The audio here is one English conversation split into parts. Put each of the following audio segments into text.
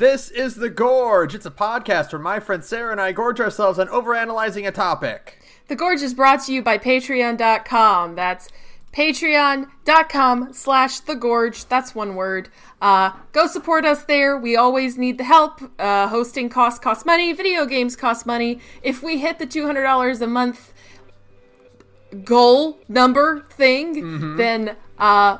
This is The Gorge. It's a podcast where my friend Sarah and I gorge ourselves on overanalyzing a topic. The Gorge is brought to you by Patreon.com. That's patreon.com/thegorge. That's one word. Go support us there. We always need the help. Hosting costs money. Video games cost money. If we hit the $200 a month goal number thing, then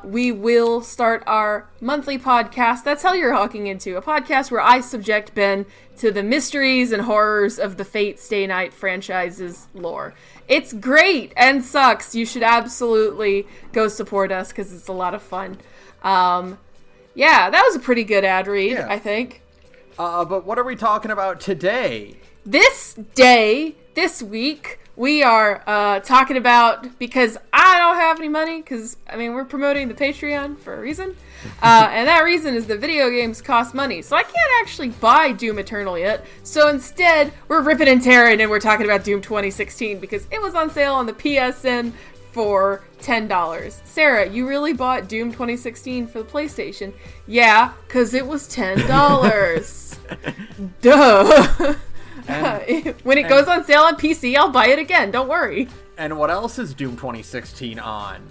we will start our monthly podcast. That's Hell You're Hawking Into, a podcast where I subject Ben to the mysteries and horrors of the Fate Stay Night franchise's lore. It's great and sucks. You should absolutely go support us because it's a lot of fun. Yeah, that was a pretty good ad read, I think. But what are we talking about today? This week, we are talking about, because I don't have any money, because, we're promoting the Patreon for a reason, and that reason is that video games cost money, so I can't actually buy Doom Eternal yet, so instead, we're ripping and tearing, and we're talking about Doom 2016, because it was on sale on the PSN for $10. Sarah, you really bought Doom 2016 for the PlayStation? Yeah, because it was $10. Duh! When it goes on sale on PC, I'll buy it again. Don't worry. And what else is Doom 2016 on?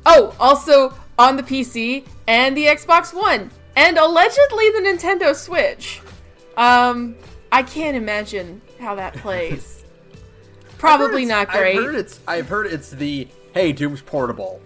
Oh, also on the PC and the Xbox One. And allegedly the Nintendo Switch. I can't imagine how that plays. Probably not great. I've heard it's the, hey, Doom's portable.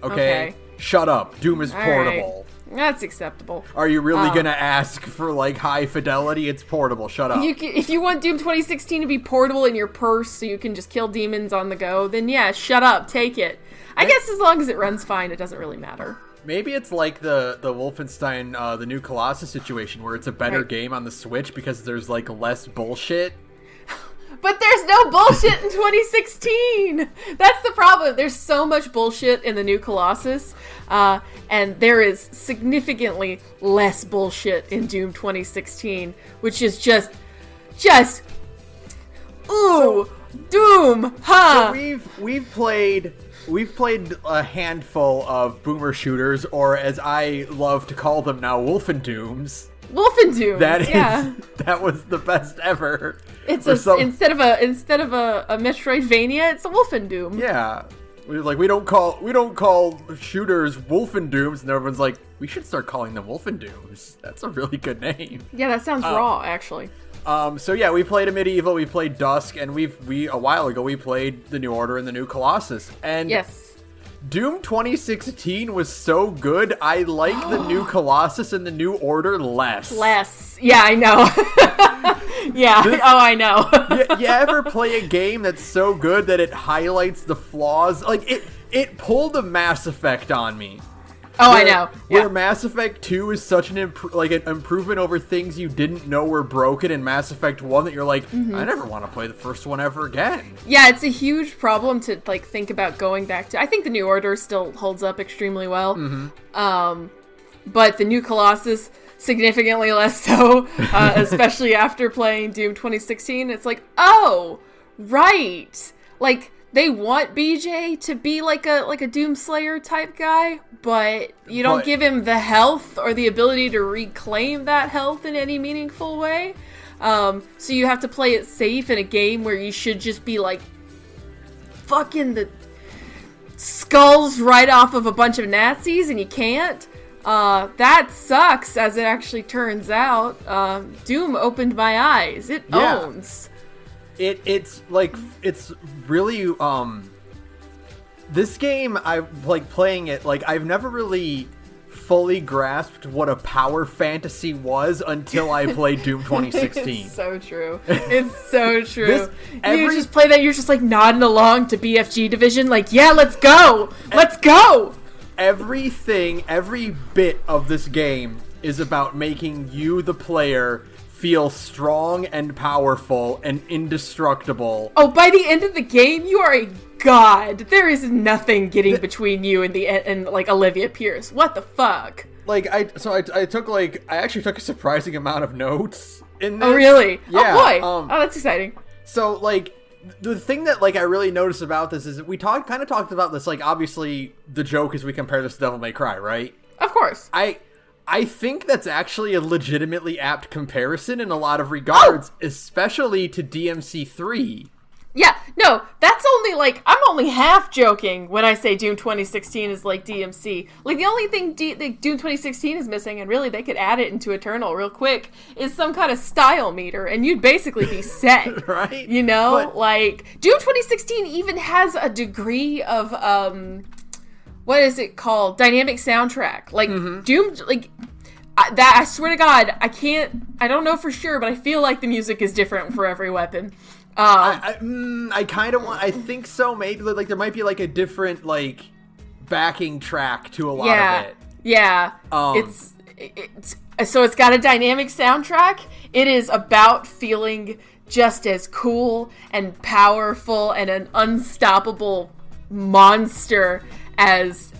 Okay. Shut up. Doom is portable. Right. That's acceptable. Are you really gonna ask for, high fidelity? It's portable. Shut up. If you want Doom 2016 to be portable in your purse so you can just kill demons on the go, then yeah, shut up. Take it. I guess as long as it runs fine, it doesn't really matter. Maybe it's like the Wolfenstein, the New Colossus situation, where it's a better game on the Switch because there's, less bullshit. But there's no bullshit in 2016! That's the problem. There's so much bullshit in the New Colossus, and there is significantly less bullshit in Doom 2016, which is just, ooh, Doom, huh? So we've played a handful of boomer shooters, or as I love to call them now, Wolfendooms. Wolfendoom. That was the best ever. It's instead of a Metroidvania, it's a Wolfendoom. Yeah, we don't call shooters Wolfendooms, and everyone's like, we should start calling them Wolfendooms. That's a really good name. Yeah, that sounds raw, actually. So yeah, we played a Medieval, we played Dusk, and we a while ago we played the New Order and the New Colossus. And yes. Doom 2016 was so good, I like the New Colossus and the New Order less. Yeah, I know. I know. you ever play a game that's so good that it highlights the flaws? It pulled a Mass Effect on me. I know. Yeah. Where Mass Effect 2 is such an improvement over things you didn't know were broken in Mass Effect 1 that you're like, I never want to play the first one ever again. Yeah, it's a huge problem to think about going back to. I think the New Order still holds up extremely well. But the New Colossus, significantly less so, especially after playing Doom 2016. It's like, oh, right. They want BJ to be like a Doomslayer type guy, but you don't give him the health or the ability to reclaim that health in any meaningful way. So you have to play it safe in a game where you should just be fucking the skulls right off of a bunch of Nazis, and you can't. That sucks, as it actually turns out. Doom opened my eyes. It owns. It's really, this game, I playing it, I've never really fully grasped what a power fantasy was until I played Doom 2016. It's so true. It's so true. You just play that, you're just nodding along to BFG Division, yeah, let's go! Let's go! Every bit of this game is about making you, the player, feel strong and powerful and indestructible. Oh, by the end of the game, you are a god. There is nothing getting between you and Olivia Pierce. What the fuck? I actually took a surprising amount of notes in this. Oh, really? Yeah. Oh, boy. That's exciting. So, the thing that, I really noticed about this is we talked about this, obviously, the joke is we compare this to Devil May Cry, right? Of course. I think that's actually a legitimately apt comparison in a lot of regards, especially to DMC3. Yeah, no, that's only like, I'm only half joking when I say Doom 2016 is like DMC. Like, the only thing Doom 2016 is missing, and really they could add it into Eternal real quick, is some kind of style meter, and you'd basically be set. Right? You know? But like, Doom 2016 even has a degree of, what is it called? Dynamic soundtrack. Like, Doom, like, I swear to God, I don't know for sure, but I feel like the music is different for every weapon. I kind of want. I think so. Maybe like there might be like a different like backing track to a lot of it. Yeah. It's so it's got a dynamic soundtrack. It is about feeling just as cool and powerful and an unstoppable monster as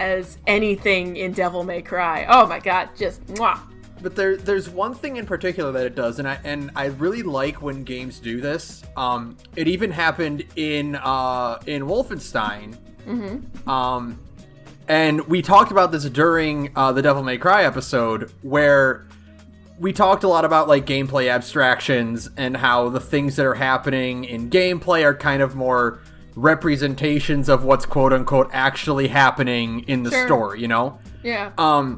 anything in Devil May Cry. Oh my God, just mwah. But there's one thing in particular that it does, and I really like when games do this. It even happened in Wolfenstein. And we talked about this during the Devil May Cry episode, where we talked a lot about like gameplay abstractions and how the things that are happening in gameplay are kind of more representations of what's quote unquote actually happening in the story, you know? Yeah.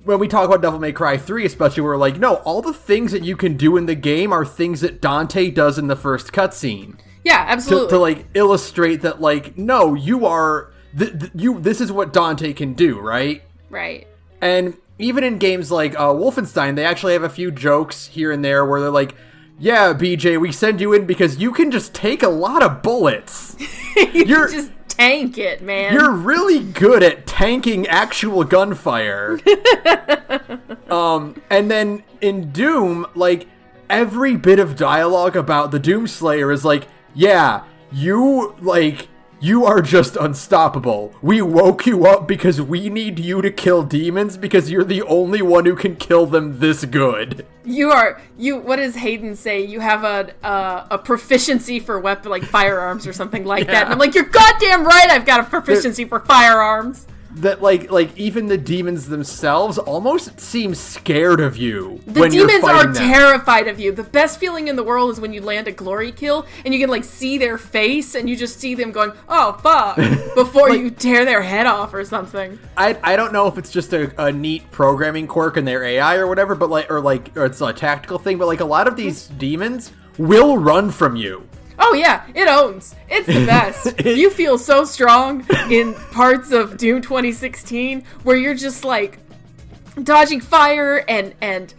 When we talk about Devil May Cry 3 especially, we're like, no, all the things that you can do in the game are things that Dante does in the first cutscene. Yeah, absolutely. To like illustrate that, like, no, you are this is what Dante can do, right? Right. And even in games like Wolfenstein, they actually have a few jokes here and there where they're like, yeah, BJ, we send you in because you can just take a lot of bullets. You're just tank it, man. You're really good at tanking actual gunfire. And then in Doom, like, every bit of dialogue about the Doomslayer is like, yeah, you are just unstoppable. We woke you up because we need you to kill demons because you're the only one who can kill them this good. What does Hayden say? You have a proficiency for weapon, like firearms or something like that. And I'm like, you're goddamn right, I've got a proficiency for firearms. That like even the demons themselves almost seem scared of you. The when demons you're are terrified of you. The best feeling in the world is when you land a glory kill and you can like see their face and you just see them going, oh fuck, before like, you tear their head off or something. I don't know if it's just a neat programming quirk in their AI or whatever, but or it's a tactical thing, but like a lot of these demons will run from you. Oh yeah, it owns. It's the best. You feel so strong in parts of Doom 2016 where you're just like dodging fire and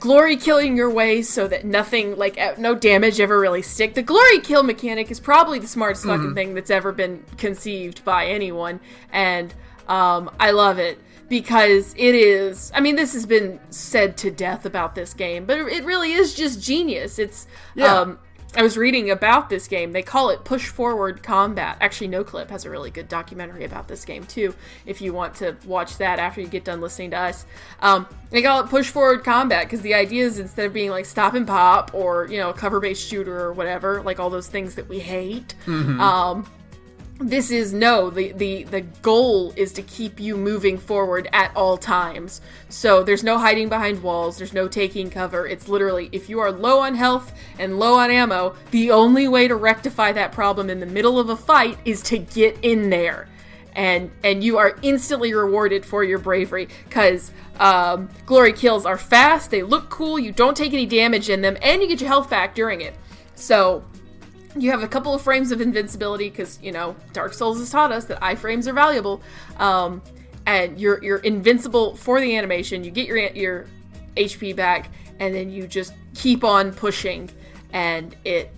glory killing your way so that nothing, like no damage ever really stick. The glory kill mechanic is probably the smartest fucking thing that's ever been conceived by anyone, and I love it. Because it is, I mean, this has been said to death about this game, but it really is just genius. It's, I was reading about this game. They call it push forward combat. Actually, NoClip has a really good documentary about this game too, if you want to watch that after you get done listening to us. They call it push forward combat because the idea is instead of being like stop and pop or, you know, cover-based shooter or whatever, like all those things that we hate, this is the goal is to keep you moving forward at all times. So there's no hiding behind walls, there's no taking cover. It's literally, if you are low on health and low on ammo, the only way to rectify that problem in the middle of a fight is to get in there. And you are instantly rewarded for your bravery, because glory kills are fast, they look cool, you don't take any damage in them, and you get your health back during it. So you have a couple of frames of invincibility because, you know, Dark Souls has taught us that iframes are valuable. And you're invincible for the animation. You get your HP back, and then you just keep on pushing. And it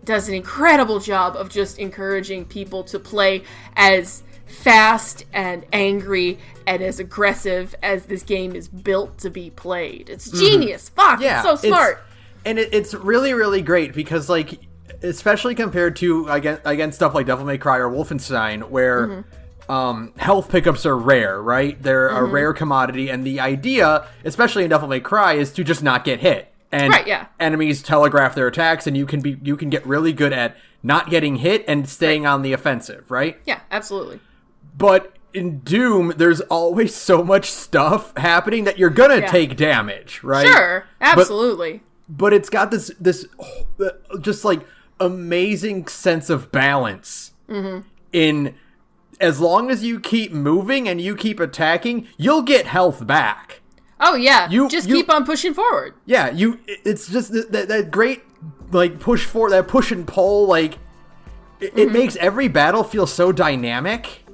does an incredible job of just encouraging people to play as fast and angry and as aggressive as this game is built to be played. It's genius. Fuck, yeah, it's so smart. It's really, really great because, like, especially compared to, again, stuff like Devil May Cry or Wolfenstein, where health pickups are rare, right? They're a rare commodity, and the idea, especially in Devil May Cry, is to just not get hit. And enemies telegraph their attacks, and you can get really good at not getting hit and staying on the offensive, right? Yeah, absolutely. But in Doom, there's always so much stuff happening that you're gonna take damage, right? Sure, absolutely. But it's got this just like amazing sense of balance in as long as you keep moving and you keep attacking, you'll get health back. Oh yeah, you keep on pushing forward. Yeah, it's just that great like push and pull, like it makes every battle feel so dynamic.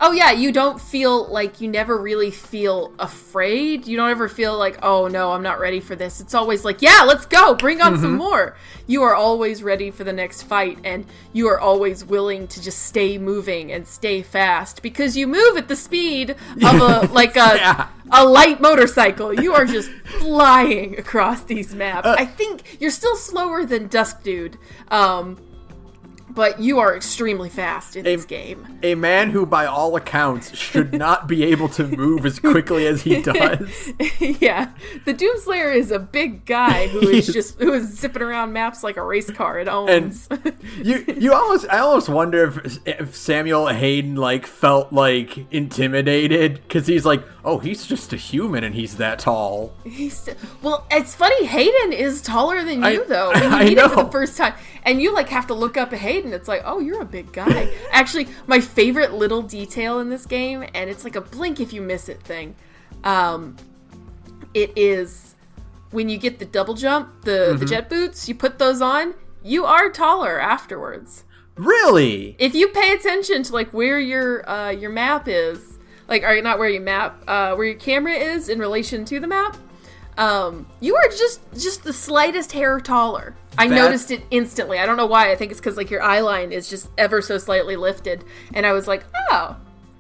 Oh yeah, you don't feel like, you never really feel afraid. You don't ever feel like, oh no, I'm not ready for this. It's always like, yeah, let's go, bring on some more. You are always ready for the next fight, and you are always willing to just stay moving and stay fast, because you move at the speed of a light motorcycle. You are just flying across these maps. I think you're still slower than Dusk Dude, but you are extremely fast in this game. A man who, by all accounts, should not be able to move as quickly as he does. Yeah. The Doomslayer is a big guy who is zipping around maps like a race car it owns. And I almost wonder if Samuel Hayden, like, felt, like, intimidated, because he's like, oh, he's just a human and he's that tall. Well, it's funny, Hayden is taller than you, though, when you meet him for the first time. And you, like, have to look up at Hayden. It's like, oh, you're a big guy. Actually, my favorite little detail in this game, and it's like a blink if you miss it thing, it is when you get the double jump, the jet boots, you put those on, you are taller afterwards. Really? If you pay attention to, like, where your map is, like, or not where your map, where your camera is in relation to the map, you are just the slightest hair taller. I noticed it instantly. I don't know why. I think it's because, like, your eye line is just ever so slightly lifted. And I was like, oh,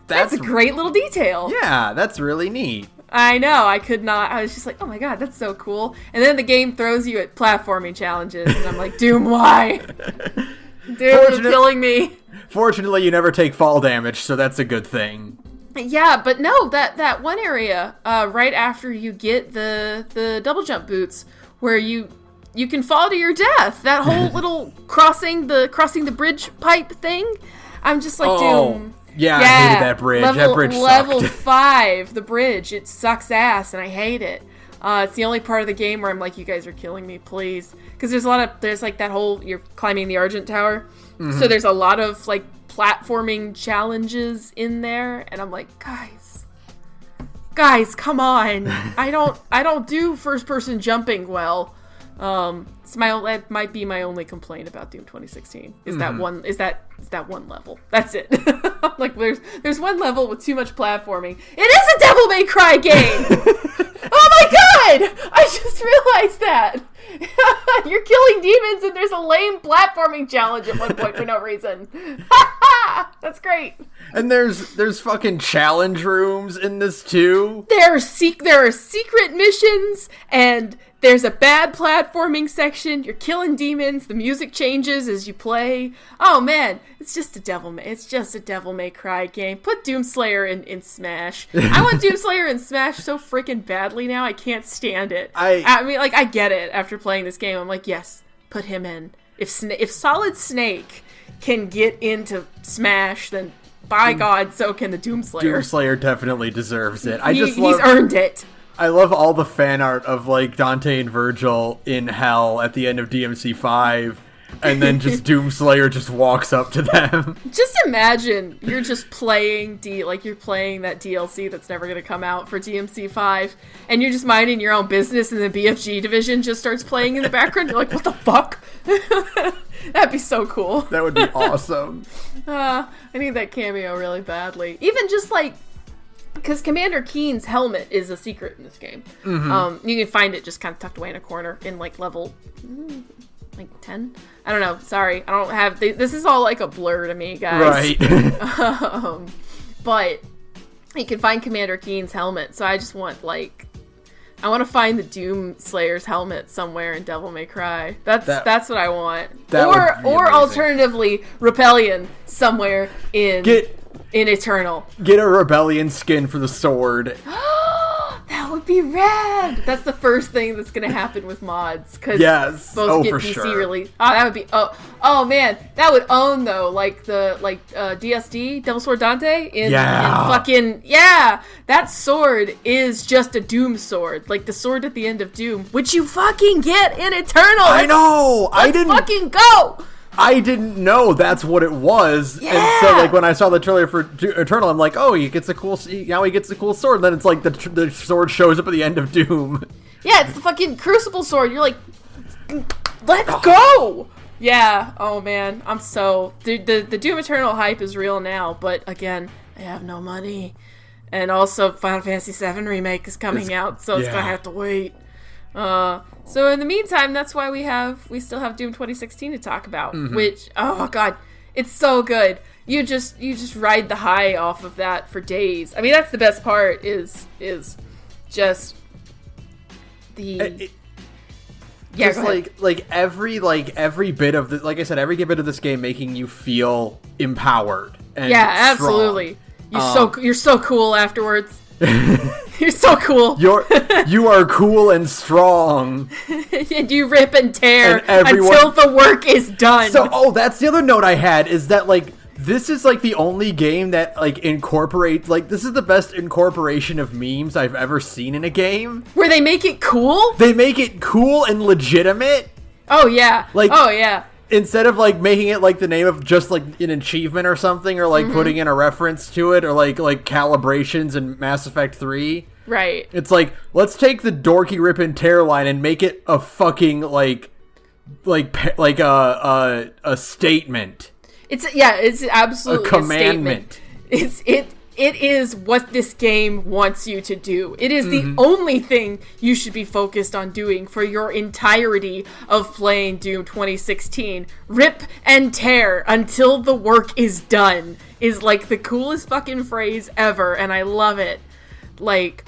that's a great little detail. Yeah, that's really neat. I know. I could not. I was just like, oh my god, that's so cool. And then the game throws you at platforming challenges. And I'm like, Doom, why? Dude, you're killing me. Fortunately, you never take fall damage, so that's a good thing. Yeah, but no, that one area, right after you get the double jump boots, where you can fall to your death. That whole little crossing the bridge pipe thing. I'm just like, Doom. Yeah, I hated that bridge. That bridge sucked. Level 5, the bridge. It sucks ass, and I hate it. It's the only part of the game where I'm like, you guys are killing me, please. Because there's like that whole, you're climbing the Argent Tower. So there's a lot of, like, platforming challenges in there, and I'm like, guys, come on. I don't do first person jumping well. That might be my only complaint about Doom 2016 is that one level. That's it. Like, there's one level with too much platforming. It is a Devil May Cry game. Oh my god! I just realized that. You're killing demons and there's a lame platforming challenge at one point for no reason. That's great. And there's fucking challenge rooms in this too. There are secret missions, and there's a bad platforming section. You're killing demons. The music changes as you play. Oh man, it's just a Devil May Cry game. Put Doomslayer in Smash. I want Doomslayer in Smash so freaking badly now. I can't stand it. I mean, like, I get it after playing this game. I'm like, yes, put him in. If Solid Snake can get into Smash, then by God, so can the Doomslayer. Doomslayer definitely deserves it. He's earned it. I love all the fan art of, like, Dante and Virgil in hell at the end of DMC 5, and then just Doomslayer just walks up to them. Just imagine you're just playing you're playing that DLC that's never going to come out for DMC 5, and you're just minding your own business, and the BFG division just starts playing in the background. You're like, what the fuck? That'd be so cool. That would be awesome. I need that cameo really badly. Even just, like, because Commander Keen's helmet is a secret in this game. You can find it just kind of tucked away in a corner in, like, level, like, 10? I don't know. Sorry. I don't have... This is all, like, a blur to me, guys. Right. But you can find Commander Keen's helmet, so I just want, like... I want to find the Doomslayer's helmet somewhere in Devil May Cry. That's what I want. Or alternatively, Repellion somewhere in Eternal. Get a Rebellion skin for the sword. That would be rad. That's the first thing that's gonna happen with mods, because both get PC release. Oh, that would be oh man, that would own though, like DSD, Devil Sword Dante in fucking that sword is just a Doom sword, like the sword at the end of Doom, which you fucking get in Eternal. I know. Let's fucking go. I didn't know that's what it was, and so like when I saw the trailer for Eternal, I'm like, oh, he gets a cool sword. And then it's like the sword shows up at the end of Doom. Yeah, it's the fucking Crucible sword. You're like, let's go. Yeah. Oh man, I'm so the Doom Eternal hype is real now. But again, I have no money, and also Final Fantasy VII Remake is coming out, so it's gonna have to wait. So in the meantime, that's why we still have Doom 2016 to talk about, which, oh god, it's so good. You just ride the high off of that for days. I mean, that's the best part is just the just like every bit of the, like I said, every bit of this game making you feel empowered and absolutely. You're so cool afterwards. You're so cool. You are cool and strong. And you rip and tear until the work is done. So, that's the other note I had, is that, like, this is, like, the only game that, like, incorporates, like, this is the best incorporation of memes I've ever seen in a game. Where they make it cool? They make it cool and legitimate. Oh, yeah. Instead of, like, making it, like, the name of just, like, an achievement or something, or, like, putting in a reference to it, or, like calibrations in Mass Effect 3. Right. It's like, let's take the dorky rip and tear line and make it a fucking, like a statement. It's absolutely a commandment. It is what this game wants you to do. It is the only thing you should be focused on doing for your entirety of playing Doom 2016. Rip and tear until the work is done is like the coolest fucking phrase ever, and I love it. Like,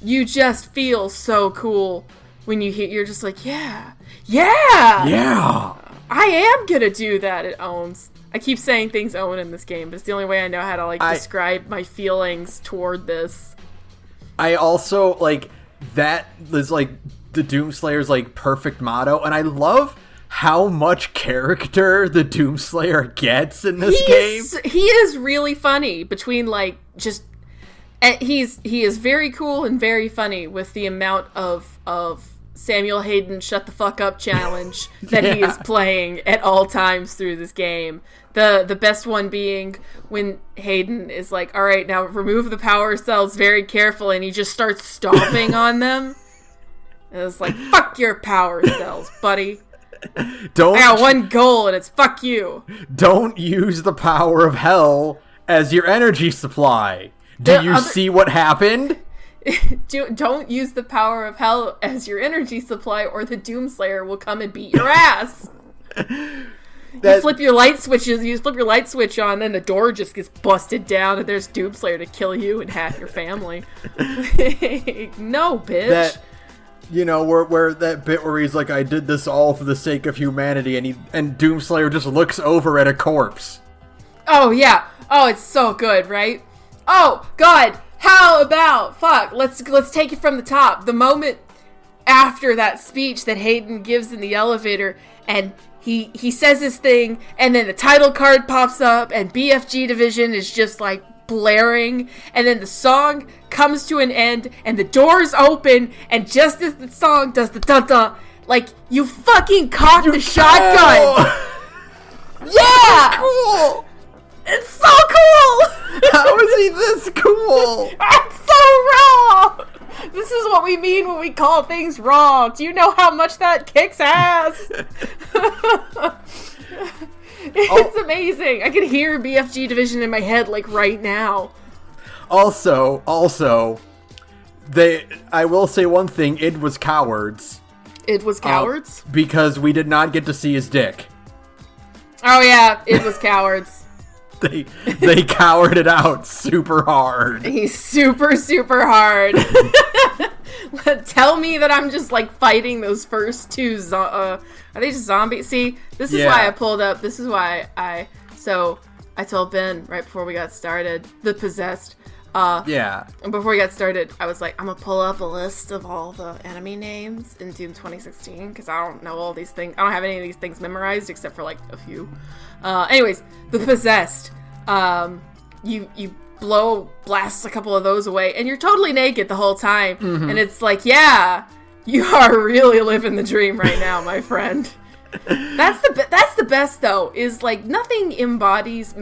you just feel so cool when you're just like, yeah, I am gonna do that. It owns. I keep saying things own in this game, but it's the only way I know how to, describe my feelings toward this. I also, that is, the Doomslayer's, perfect motto, and I love how much character the Doomslayer gets in this game. He is really funny between, he is very cool and very funny with the amount of Samuel Hayden shut the fuck up challenge that he is playing at all times through this game. The best one being when Hayden is like, all right, now remove the power cells very carefully, and he just starts stomping on them. And it's like, fuck your power cells, buddy. I got one goal, and it's fuck you. Don't use the power of hell as your energy supply. Do you see what happened? Don't use the power of hell as your energy supply, or the Doomslayer will come and beat your ass. You flip your light switch on, then the door just gets busted down, and there's Doomslayer to kill you and half your family. No, bitch. Where that bit where he's like, I did this all for the sake of humanity, and Doomslayer just looks over at a corpse. Oh, yeah. Oh, it's so good, right? Oh, God. How about, let's take it from the top. The moment after that speech that Hayden gives in the elevator, and he says his thing, and then the title card pops up, and BFG Division is just, blaring, and then the song comes to an end, and the doors open, and just as the song does the dun-dun, you fucking cock the shotgun! Yeah! Cool! It's so cool! How is he this cool? That's so raw! This is what we mean when we call things raw. Do you know how much that kicks ass? It's amazing. I can hear BFG Division in my head right now. Also, I will say one thing, it was cowards. It was cowards? Because we did not get to see his dick. Oh yeah, it was cowards. They cowered it out super hard. He's super, super hard. Tell me that I'm just fighting those first two. Are they just zombies? See, this is why I pulled up. This is why I told Ben right before we got started. The Possessed. Yeah. Before we got started, I was like, I'm gonna pull up a list of all the enemy names in Doom 2016 because I don't know all these things. I don't have any of these things memorized except for like a few. Anyways, the Possessed. You blast a couple of those away, and you're totally naked the whole time. Mm-hmm. And it's like, yeah, you are really living the dream right now, my friend. That's the best though. Is like nothing embodies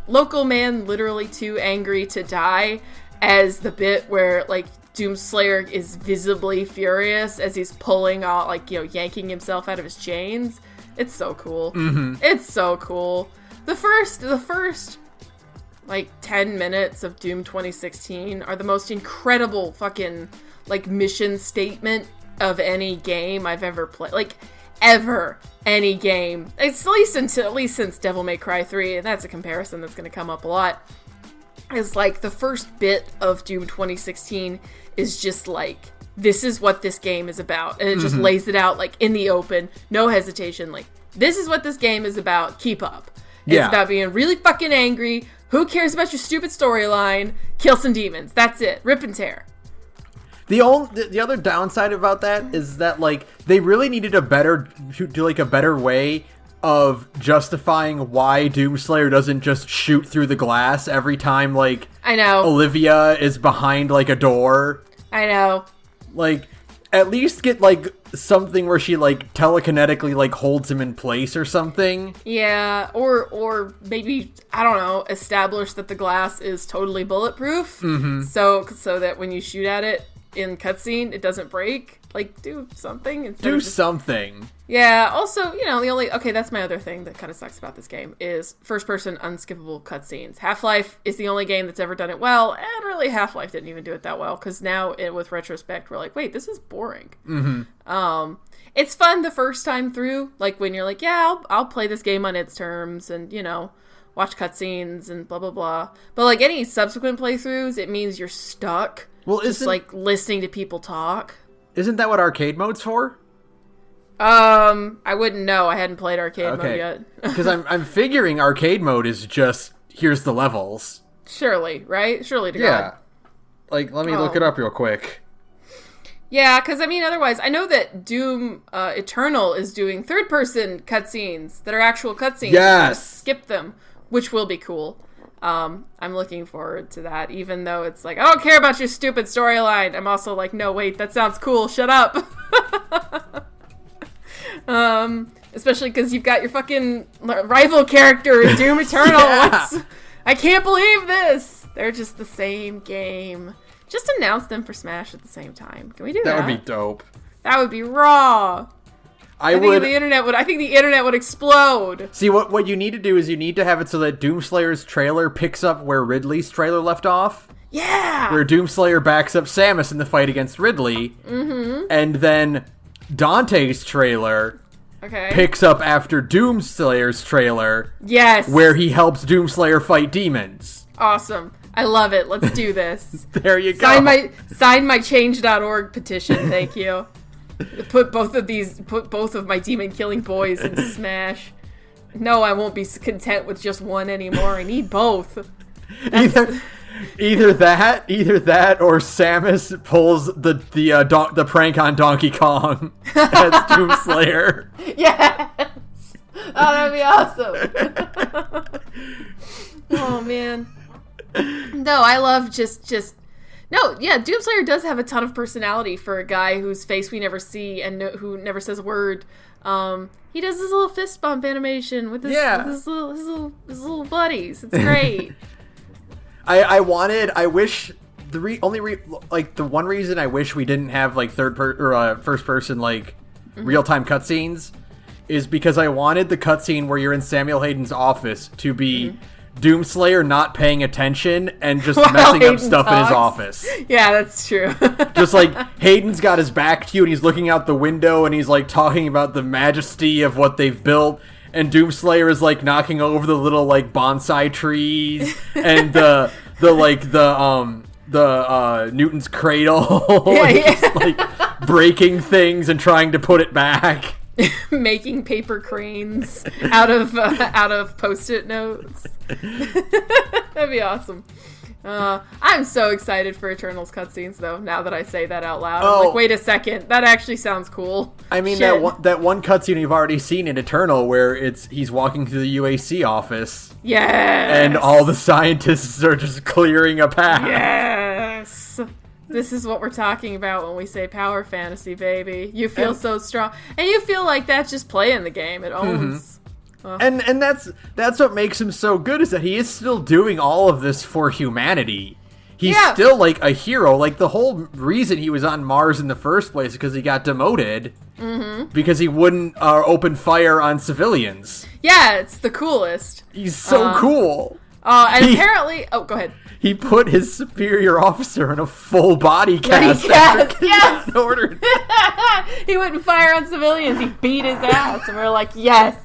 local man literally too angry to die as the bit where like Doomslayer is visibly furious as he's pulling out, like, you know, yanking himself out of his chains. It's so cool. Mm-hmm. It's so cool. The first like 10 minutes of Doom 2016 are the most incredible fucking like mission statement of any game I've ever played. Like ever. Any game. It's at least since Devil May Cry 3, and that's a comparison that's going to come up a lot. Is like the first bit of Doom 2016 is just like, this is what this game is about. And it just lays it out like in the open, no hesitation. Like, this is what this game is about. Keep up. It's about being really fucking angry. Who cares about your stupid storyline? Kill some demons. That's it. Rip and tear. The other downside about that is that, like, they really needed a better way of justifying why Doomslayer doesn't just shoot through the glass every time, like, I know Olivia is behind, like, a door. I know. Like, at least get, like, something where she, like, telekinetically, like, holds him in place or something. Yeah, or maybe, I don't know, establish that the glass is totally bulletproof. Mm-hmm. So that when you shoot at it in cutscene, it doesn't break. Like, do something. Do something. Yeah, also, you know, that's my other thing that kind of sucks about this game is first-person unskippable cutscenes. Half-Life is the only game that's ever done it well, and really Half-Life didn't even do it that well, because now, with retrospect, we're like, wait, this is boring. Mm-hmm. It's fun the first time through, like, when you're like, yeah, I'll play this game on its terms, and, you know, watch cutscenes, and blah, blah, blah. But, like, any subsequent playthroughs, it means you're stuck. Well, just, like, listening to people talk. Isn't that what arcade mode's for? I wouldn't know. I hadn't played arcade mode yet. Because I'm figuring arcade mode is just, here's the levels. Surely, right? Surely to God. Like, let me look it up real quick. Yeah, because, I mean, otherwise, I know that Doom Eternal is doing third-person cutscenes that are actual cutscenes. Yes! Skip them, which will be cool. I'm looking forward to that, even though it's like, I don't care about your stupid storyline. I'm also like, no, wait, that sounds cool. Shut up. Especially because you've got your fucking rival character in Doom Eternal. Yeah. I can't believe this. They're just the same game. Just announce them for Smash at the same time. Can we do that? That would be dope. That would be raw. I think the internet would explode. See, what you need to do is you need to have it so that Doomslayer's trailer picks up where Ridley's trailer left off. Yeah! Where Doomslayer backs up Samus in the fight against Ridley. Mm-hmm. And then Dante's trailer picks up after Doomslayer's trailer. Yes! Where he helps Doomslayer fight demons. Awesome. I love it. Let's do this. There you go. Sign my change.org petition, thank you. Put both of my demon killing boys in Smash. No, I won't be content with just one anymore. I need both. Either that, or Samus pulls the prank on Donkey Kong as Doomslayer. Yes. Oh, that'd be awesome. Oh man. No, I love just. No, yeah, Doomslayer does have a ton of personality for a guy whose face we never see and who never says a word. He does his little fist bump animation with his little buddies. It's great. the one reason I wish we didn't have like first person like real time cutscenes is because I wanted the cutscene where you're in Samuel Hayden's office to be Doomslayer not paying attention and just messing up stuff in his office. Yeah, that's true. Just like Hayden's got his back to you and he's looking out the window and he's like talking about the majesty of what they've built, and Doomslayer is like knocking over the little like bonsai trees and the Newton's cradle. Just like breaking things and trying to put it back. Making paper cranes out of Post-it notes. That'd be awesome. I'm so excited for Eternals cutscenes, though, now that I say that out loud. Oh. I'm like, wait a second, that actually sounds cool. I mean, Shit. that one cutscene you've already seen in Eternal where he's walking through the UAC office. Yes! And all the scientists are just clearing a path. Yes! This is what we're talking about when we say power fantasy, baby. You feel so strong. And you feel like that's just playing the game. It owns... And that's what makes him so good, is that he is still doing all of this for humanity. He's still, like, a hero. Like, the whole reason he was on Mars in the first place is because he got demoted. Mm-hmm. Because he wouldn't open fire on civilians. Yeah, it's the coolest. He's so cool. Apparently... Oh, go ahead. He put his superior officer in a full body cast. Yes! In order. He wouldn't fire on civilians. He beat his ass. And we're like, yes!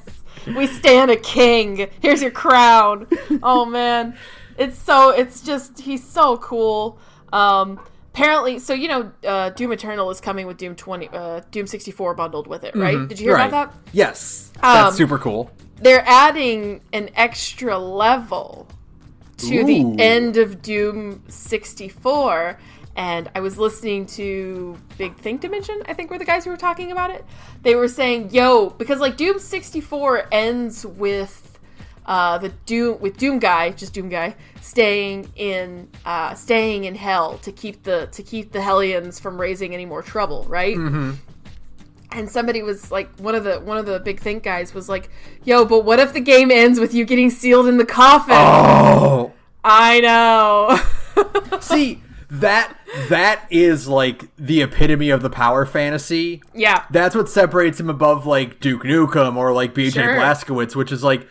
We stand a king. Here's your crown. Oh man, he's so cool. Apparently, so Doom Eternal is coming with Doom 64 bundled with it, right? Mm-hmm. Did you hear about that? Yes, that's super cool. They're adding an extra level to the end of Doom 64. And I was listening to Big Think Dimension, I think were the guys who were talking about it. They were saying, because like Doom 64 ends with Doom Guy staying in hell to keep the Hellions from raising any more trouble, right? Mm-hmm. And somebody was like, one of the Big Think guys was like, but what if the game ends with you getting sealed in the coffin? Oh, I know. See. That is, like, the epitome of the power fantasy. Yeah. That's what separates him above, like, Duke Nukem or, like, BJ Blazkowicz, which is, like,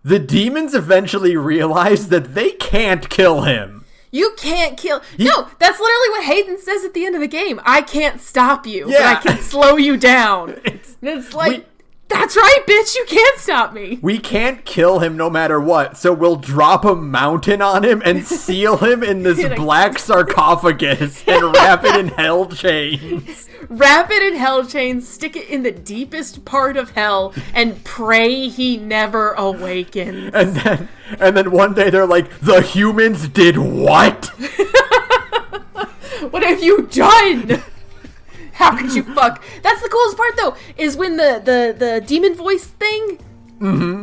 the demons eventually realize that they can't kill him. You can't kill... No, that's literally what Hayden says at the end of the game. I can't stop you, but I can slow you down. It's like... That's right, bitch, you can't stop me. We can't kill him no matter what, so we'll drop a mountain on him and seal him in this black sarcophagus and wrap it in hell chains. Wrap it in hell chains, stick it in the deepest part of hell, and pray he never awakens. And then one day they're like, the humans did what? What have you done? How could you fuck? That's the coolest part, though, is when the demon voice thing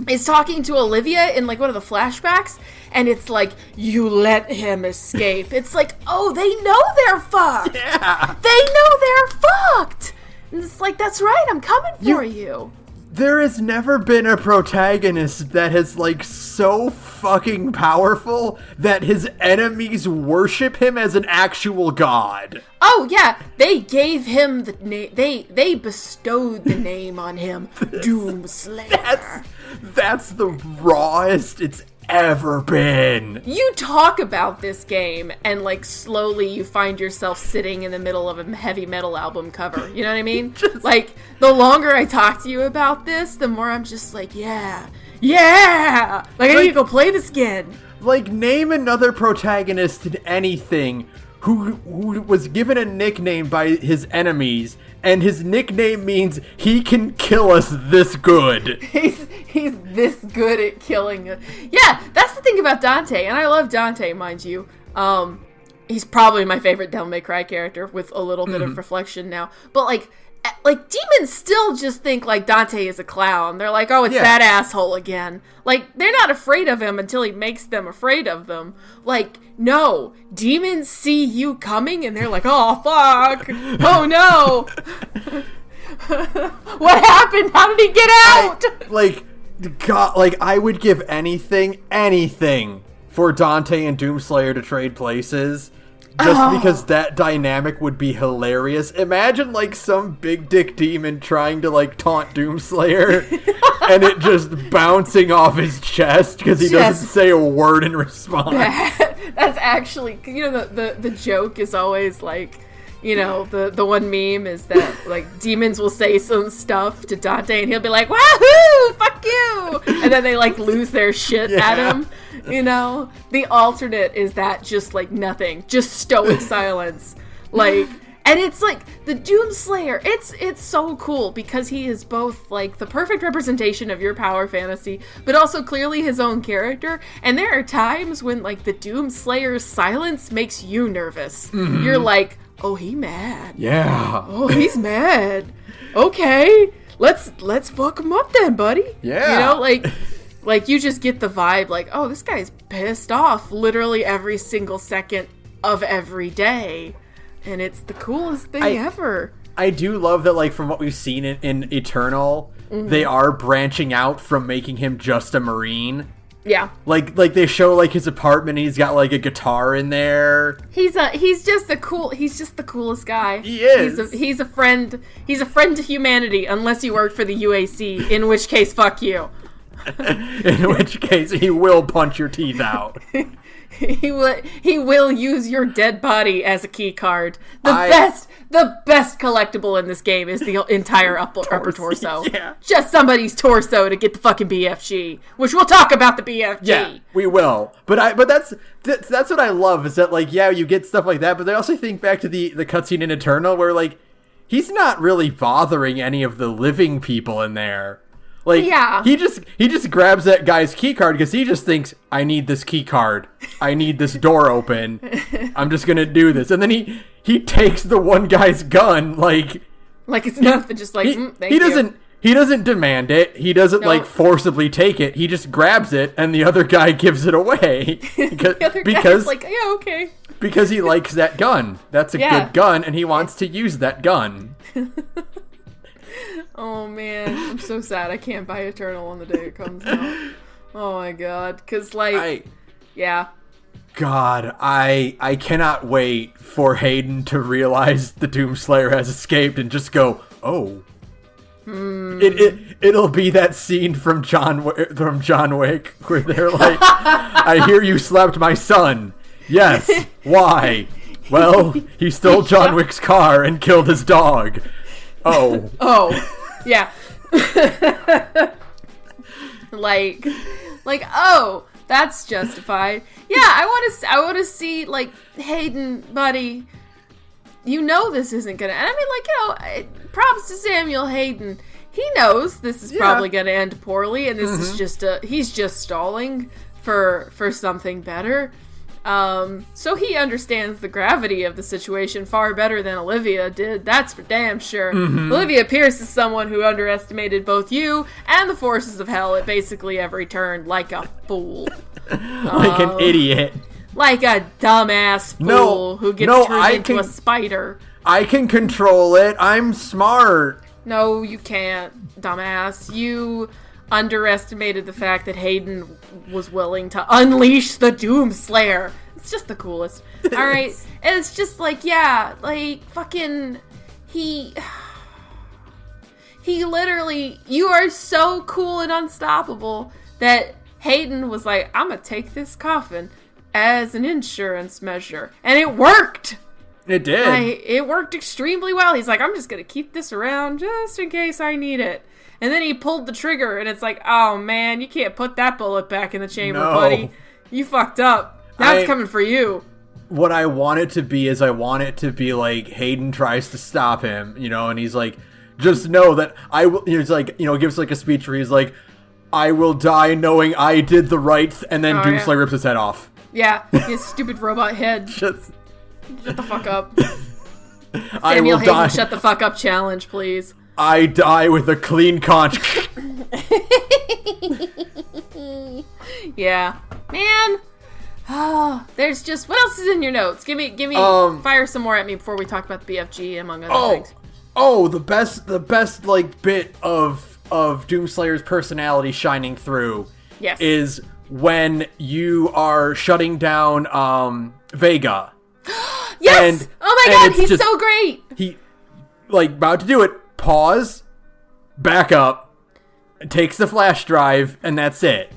is talking to Olivia in, like, one of the flashbacks, and it's like, you let him escape. It's like, oh, they know they're fucked. Yeah. They know they're fucked. And it's like, that's right, I'm coming for you. There has never been a protagonist that has, like, so fucking powerful that his enemies worship him as an actual god. Oh, yeah. They gave him the name. They bestowed the name on him. Doomslayer. That's the rawest it's ever been. You talk about this game and, like, slowly you find yourself sitting in the middle of a heavy metal album cover. You know what I mean? Like, the longer I talk to you about this, the more I'm just like, yeah. Like, I need to go play this again. Like, name another protagonist in anything who was given a nickname by his enemies, and his nickname means he can kill us this good. He's this good at killing us. Yeah, that's the thing about Dante, and I love Dante, mind you. He's probably my favorite Devil May Cry character, with a little bit of reflection now. But, like, demons still just think, like, Dante is a clown. They're like, oh, it's that asshole again. Like, they're not afraid of him until he makes them afraid of them. Like, no. Demons see you coming, and they're like, oh, fuck. Oh, no. What happened? How did he get out? God, I would give anything for Dante and Doomslayer to trade places. Just because that dynamic would be hilarious. Imagine, like, some big dick demon trying to, like, taunt Doomslayer and it just bouncing off his chest because he doesn't say a word in response. That's actually, you know, the joke is always, like, you know, the one meme is that, like, demons will say some stuff to Dante and he'll be like, wahoo, fuck you! And then they, like, lose their shit at him. You know? The alternate is that just, like, nothing. Just stoic silence. Like, And it's like the Doomslayer. It's so cool because he is both like the perfect representation of your power fantasy, but also clearly his own character. And there are times when like the Doomslayer's silence makes you nervous. Mm-hmm. You're like, oh, he mad. Yeah. Oh, he's mad. Okay, let's fuck him up then, buddy. Yeah. You know, like you just get the vibe like, oh, this guy's pissed off literally every single second of every day. And it's the coolest thing ever. I do love that, like, from what we've seen in Eternal, they are branching out from making him just a Marine. Yeah. Like they show, like, his apartment, and he's got, like, a guitar in there. He's just the coolest guy. He is. He's a friend to humanity, unless you work for the UAC, in which case, fuck you. In which case, he will punch your teeth out. He will use your dead body as a key card. The best collectible in this game is the entire upper torso. Yeah. Just somebody's torso to get the fucking BFG, which we'll talk about the BFG. Yeah, we will. But that's what I love is that, like, yeah, you get stuff like that, but I also think back to the cutscene in Eternal where, like, he's not really bothering any of the living people in there. Like, yeah. he just grabs that guy's key card because he just thinks, I need this key card. I need this door open. I'm just gonna do this. And then he takes the one guy's gun, like it's nothing, just like, thank you. He doesn't demand it. He doesn't, like, forcibly take it. He just grabs it, and the other guy gives it away. Because like, yeah, okay. Because he likes that gun. That's a good gun, and he wants to use that gun. Oh man, I'm so sad I can't buy Eternal on the day it comes out. Oh my god, because yeah. God, I cannot wait for Hayden to realize the Doomslayer has escaped and just go, oh. It'll be that scene from John Wick where they're like, I hear you slapped my son. Yes, why? Well, he stole John Wick's car and killed his dog. Oh, yeah. like, oh, that's justified. Yeah, I want to see, like, Hayden, buddy. You know this isn't gonna. And I mean, like, you know, props to Samuel Hayden. He knows this is probably gonna end poorly, and this is just he's just stalling for something better. So he understands the gravity of the situation far better than Olivia did. That's for damn sure. Mm-hmm. Olivia Pierce is someone who underestimated both you and the forces of hell at basically every turn, like a fool. Like an idiot. Like a dumbass fool who gets turned into a spider. I can control it. I'm smart. No, you can't, dumbass. You underestimated the fact that Hayden was willing to unleash the Doomslayer. It's just the coolest. Alright? And it's just like, yeah, like, fucking, he literally, you are so cool and unstoppable that Hayden was like, I'm gonna take this coffin as an insurance measure. And it worked! It did. It worked extremely well. He's like, I'm just gonna keep this around just in case I need it. And then he pulled the trigger, and it's like, oh man, you can't put that bullet back in the chamber, buddy. You fucked up. Now it's coming for you. What I want it to be is I want it to be like Hayden tries to stop him, you know, and he's like, just know that I will, he's like, you know, gives like a speech where he's like, I will die knowing I did the right, and then Doomslayer rips his head off. Yeah, his stupid robot head. Shut the fuck up. Samuel Hayden, shut the fuck up challenge, please. I die with a clean conscience. Yeah. Man. Oh, there's just, what else is in your notes? Give me, fire some more at me before we talk about the BFG, among other things. Oh, the best, like, bit of Doomslayer's personality shining through is when you are shutting down, Vega. Yes! Oh my god, he's so great! He, like, about to do it. Pause, back up, takes the flash drive, and that's it.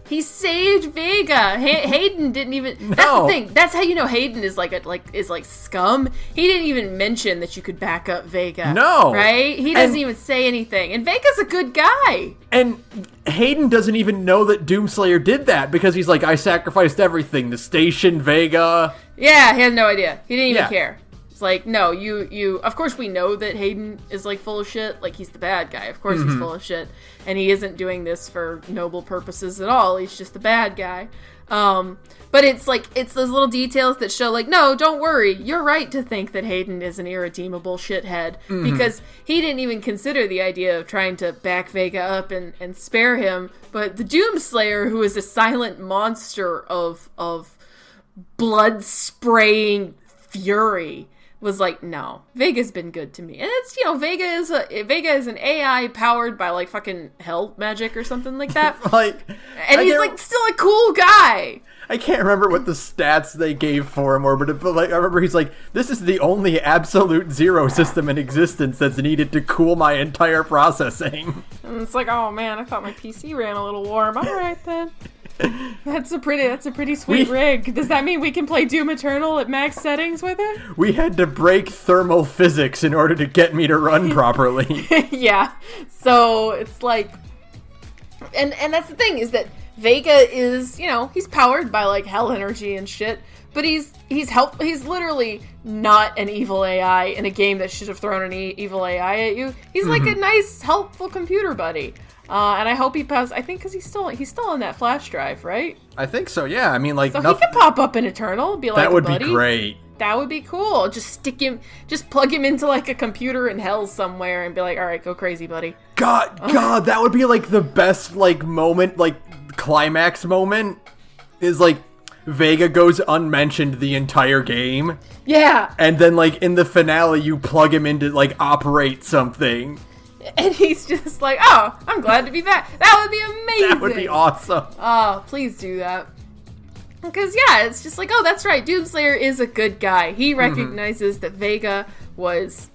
He saved Vega. Hayden didn't even. That's the thing. That's how you know Hayden is like scum. He didn't even mention that you could back up Vega. No, right? He doesn't even say anything. And Vega's a good guy. And Hayden doesn't even know that Doomslayer did that because he's like, I sacrificed everything. The station, Vega. Yeah, he has no idea. He didn't even care. It's like, no, you of course we know that Hayden is like full of shit, like he's the bad guy, of course he's full of shit, and he isn't doing this for noble purposes at all, he's just the bad guy. But it's like, it's those little details that show like, no, don't worry, you're right to think that Hayden is an irredeemable shithead, because he didn't even consider the idea of trying to back Vega up and spare him, but the Doomslayer, who is a silent monster of blood spraying fury, was like, no, Vega's been good to me. And it's, Vega is an AI powered by like fucking hell magic or something like that. And he's like still a cool guy. I can't remember what the stats they gave for him, but like I remember he's like, this is the only absolute zero system in existence that's needed to cool my entire processing. And it's like, oh man, I thought my PC ran a little warm. All right then. That's a pretty sweet rig. Does that mean we can play Doom Eternal at max settings with it? We had to break thermal physics in order to get me to run properly. Yeah. So it's like, and that's the thing, is that Vega is, he's powered by like hell energy and shit, but he's literally not an evil AI in a game that should have thrown an evil AI at you. He's like a nice, helpful computer buddy. And I hope he passes. I think because he's still on that flash drive, right? I think so. Yeah. I mean, like, so he could pop up in Eternal. Be like, that would buddy. Be great. That would be cool. Just plug him into like a computer in hell somewhere and be like, all right, go crazy, buddy. God, that would be like the best like moment, like climax moment. Is like Vega goes unmentioned the entire game. Yeah. And then like in the finale, you plug him into like operate something. And he's just like, oh, I'm glad to be back. That would be amazing. That would be awesome. Oh, please do that. Because, yeah, it's just like, oh, that's right. Doomslayer is a good guy. He recognizes that Vega was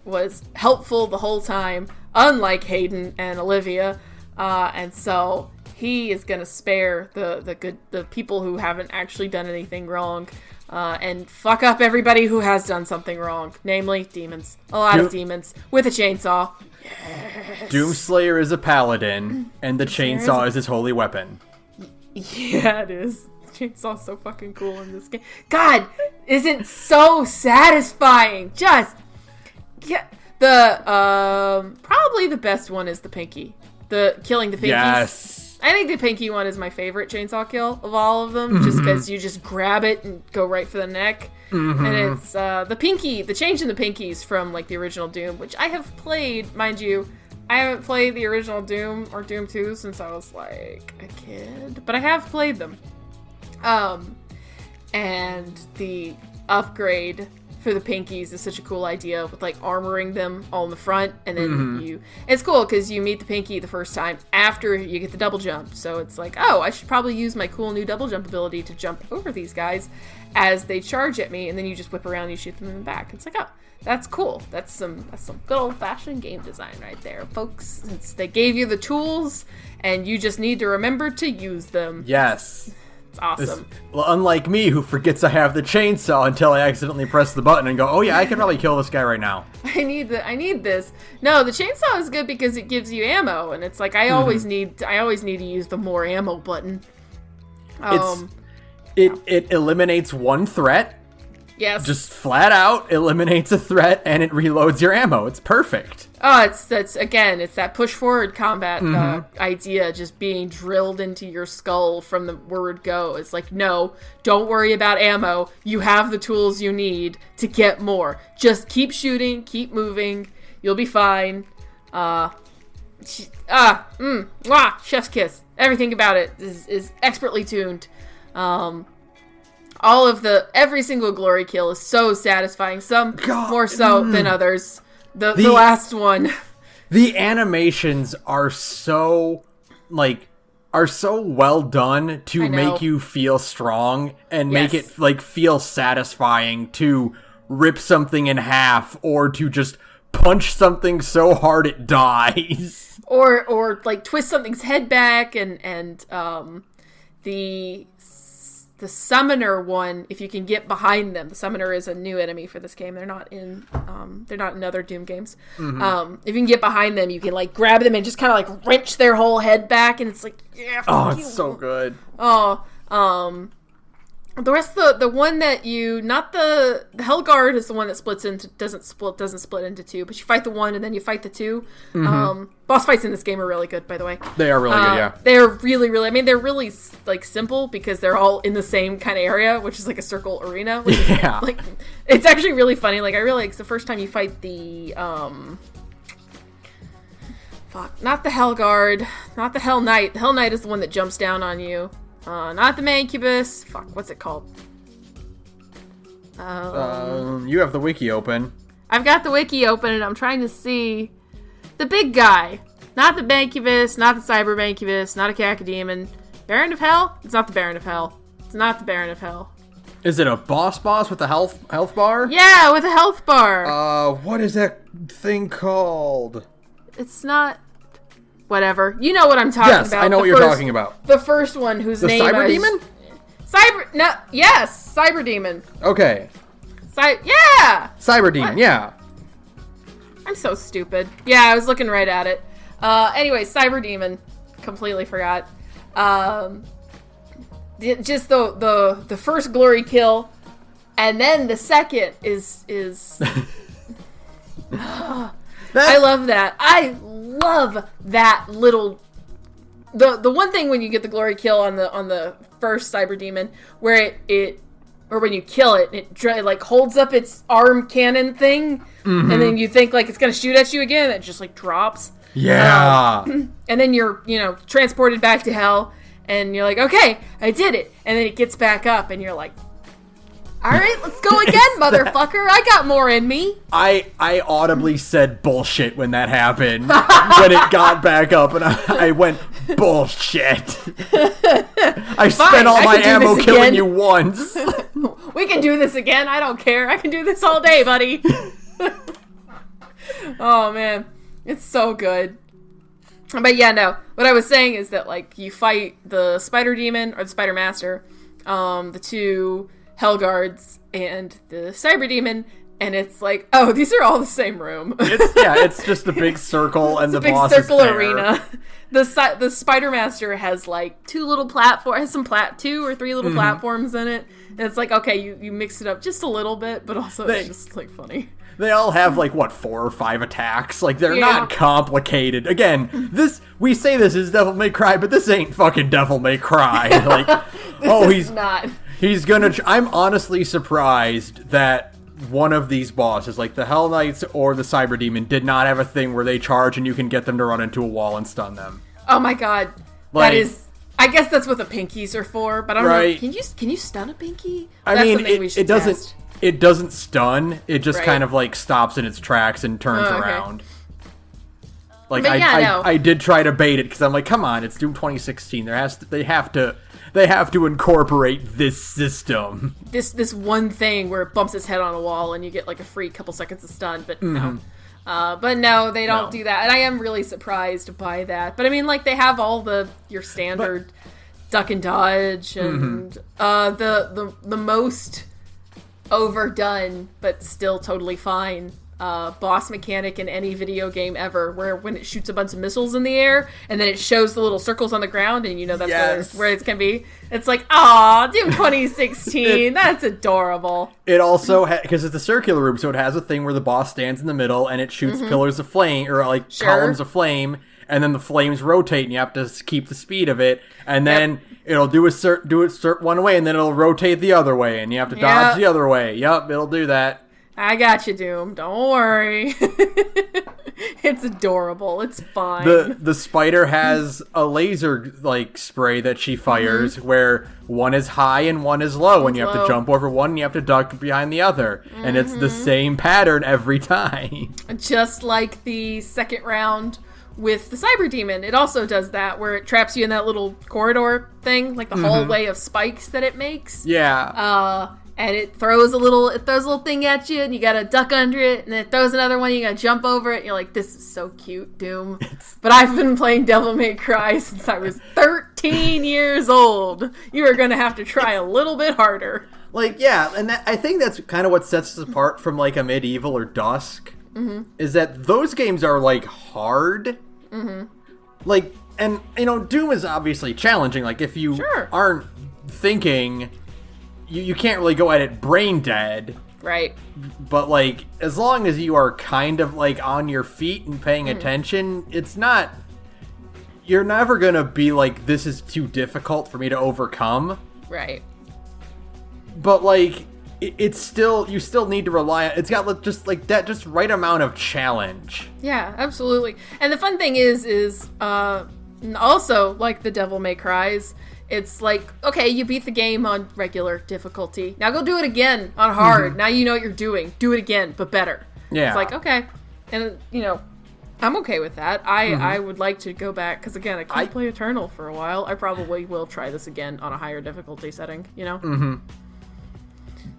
helpful the whole time, unlike Hayden and Olivia. And so he is going to spare the people who haven't actually done anything wrong. And fuck up everybody who has done something wrong. Namely, demons. A lot of demons. With a chainsaw. Yes. Doomslayer is a paladin, and the chainsaw is his holy weapon. Yeah, it is. The chainsaw's so fucking cool in this game. God, isn't so satisfying. Just, yeah. Probably the best one is the pinky. The killing the pinkies. Yes. I think the pinky one is my favorite chainsaw kill of all of them, just because you just grab it and go right for the neck. And it's the change in the pinkies from like the original Doom, which I have played, mind you. I haven't played the original Doom or Doom 2 since I was like a kid, but I have played them. And the upgrade for the pinkies is such a cool idea with like armoring them all in the front, and then it's cool because you meet the pinky the first time after you get the double jump, so it's like, oh, I should probably use my cool new double jump ability to jump over these guys as they charge at me, and then you just whip around and you shoot them in the back. It's like, oh, that's cool. That's some good old-fashioned game design right there, folks. They gave you the tools and you just need to remember to use them. Yes. It's awesome. Unlike me, who forgets I have the chainsaw until I accidentally press the button and go, oh yeah, I can probably kill this guy right now. I need this. No, the chainsaw is good because it gives you ammo, and it's like I always need to use the more ammo button. It eliminates one threat. Yes. Just flat out eliminates a threat, and it reloads your ammo. It's perfect. Oh, it's that push forward combat idea just being drilled into your skull from the word go. It's like, no, don't worry about ammo. You have the tools you need to get more. Just keep shooting, keep moving. You'll be fine. Chef's kiss. Everything about it is expertly tuned. Every single glory kill is so satisfying. Some more so than others. The last one. The animations are so well done to make you feel strong and make it feel satisfying to rip something in half or to just punch something so hard it dies. Or twist something's head back and the summoner one, if you can get behind them. The summoner is a new enemy for this game. They're not in other Doom games. If you can get behind them, you can grab them and just kind of wrench their whole head back, and it's like, yeah. Oh, it's so good. Oh, The rest of the one that you, not the Hellguard is the one that doesn't split into two, but you fight the one and then you fight the two. Boss fights in this game are really good, by the way. They are really good, yeah. They're really, really, I mean, they're really, like, simple because they're all in the same kind of area, which is like a circle arena. Which is, like, it's actually really funny. Like, I really, like, the first time you fight the, not the Hellguard, not the Hell Knight. The Hell Knight is the one that jumps down on you. Not the Mancubus. What's it called? You have the wiki open. I've got the wiki open and I'm trying to see the big guy. Not the Mancubus, not the Cyber Mancubus, not a Cacodemon. Baron of Hell? It's not the Baron of Hell. It's not the Baron of Hell. Is it a boss with a health bar? Yeah, with a health bar. What is that thing called? It's not... Whatever. You know what I'm talking about. Yes, I know what you're talking about. The first one whose name Cyber is... Demon? Yes! Cyber Demon. Okay. Yeah! Cyber Demon, yeah. I'm so stupid. Yeah, I was looking right at it. Anyway, Cyber Demon. Completely forgot. Just the first glory kill, and then the second is... I love that. I love that little... The one thing when you get the glory kill on the first Cyber Demon, where or when you kill it, it like holds up its arm cannon thing, and then you think like it's gonna shoot at you again, and it just like drops. Yeah. And then you're transported back to hell, and you're like, okay, I did it, and then it gets back up, and you're like, all right, let's go again, motherfucker. I got more in me. I audibly said bullshit when that happened. When it got back up, and I went, bullshit. I spent all my ammo killing you once. We can do this again. I don't care. I can do this all day, buddy. Oh, man. It's so good. But yeah, no. What I was saying is that, like, you fight the Spider Demon, or the Spider Master, the two... Hellguards and the Cyber Demon, and it's like, oh, these are all the same room. It's just a big circle, and the boss is there. Big circle arena. The Spider Master has like two or three little platforms in it, and it's like, okay, you mix it up just a little bit, but also it's just like funny. They all have like 4 or 5 attacks. Like they're not complicated. Again, we say this is Devil May Cry, but this ain't fucking Devil May Cry. Like, he's not. He's gonna... I'm honestly surprised that one of these bosses, like the Hell Knights or the Cyber Demon, did not have a thing where they charge and you can get them to run into a wall and stun them. Oh my god. Like, that is... I guess that's what the pinkies are for, but I don't know. Can you stun a pinky? I mean, it doesn't stun. It just kind of like stops in its tracks and turns around. Like, I did try to bait it because I'm like, come on, it's Doom 2016. They have to incorporate this system. This one thing where it bumps its head on a wall and you get like a free couple seconds of stun, but no. But no, they don't do that. And I am really surprised by that. But I mean, like, they have all your standard duck and dodge and the most overdone but still totally fine boss mechanic in any video game ever, where when it shoots a bunch of missiles in the air and then it shows the little circles on the ground and that's where it's gonna be. It's like, aw, Doom 2016, that's adorable. It also because it's a circular room, so it has a thing where the boss stands in the middle and it shoots pillars of flame or like columns of flame, and then the flames rotate and you have to keep the speed of it, and then it'll do it one way and then it'll rotate the other way and you have to dodge the other way. Yep, it'll do that. I got you, Doom. Don't worry. It's adorable. It's fine. The spider has a laser like spray that she fires where one is high and one is low, and you have to jump over one and you have to duck behind the other. And it's the same pattern every time. Just like the second round with the Cyber Demon. It also does that, where it traps you in that little corridor thing, like the hallway of spikes that it makes. Yeah. And it throws a little thing at you, and you gotta duck under it, and then it throws another one, you gotta jump over it, and you're like, this is so cute, Doom. But I've been playing Devil May Cry since I was 13 years old. You are gonna have to try a little bit harder. Like, yeah, and I think that's kind of what sets us apart from, like, a Medieval or Dusk, is that those games are, like, hard. Like, and, Doom is obviously challenging. Like, if you aren't thinking... you can't really go at it brain dead. Right. But, like, as long as you are kind of, like, on your feet and paying attention, it's not... You're never gonna be like, this is too difficult for me to overcome. Right. But, like, it's still... You still need to rely on... It's got just, like, that just right amount of challenge. Yeah, absolutely. And the fun thing is also, like the Devil May Cry's, it's like, okay, you beat the game on regular difficulty. Now go do it again on hard. Now you know what you're doing. Do it again, but better. Yeah. It's like, okay. And, you know, I'm okay with that. I would like to go back, because, again, I can't play Eternal for a while. I probably will try this again on a higher difficulty setting, you know? Mm-hmm.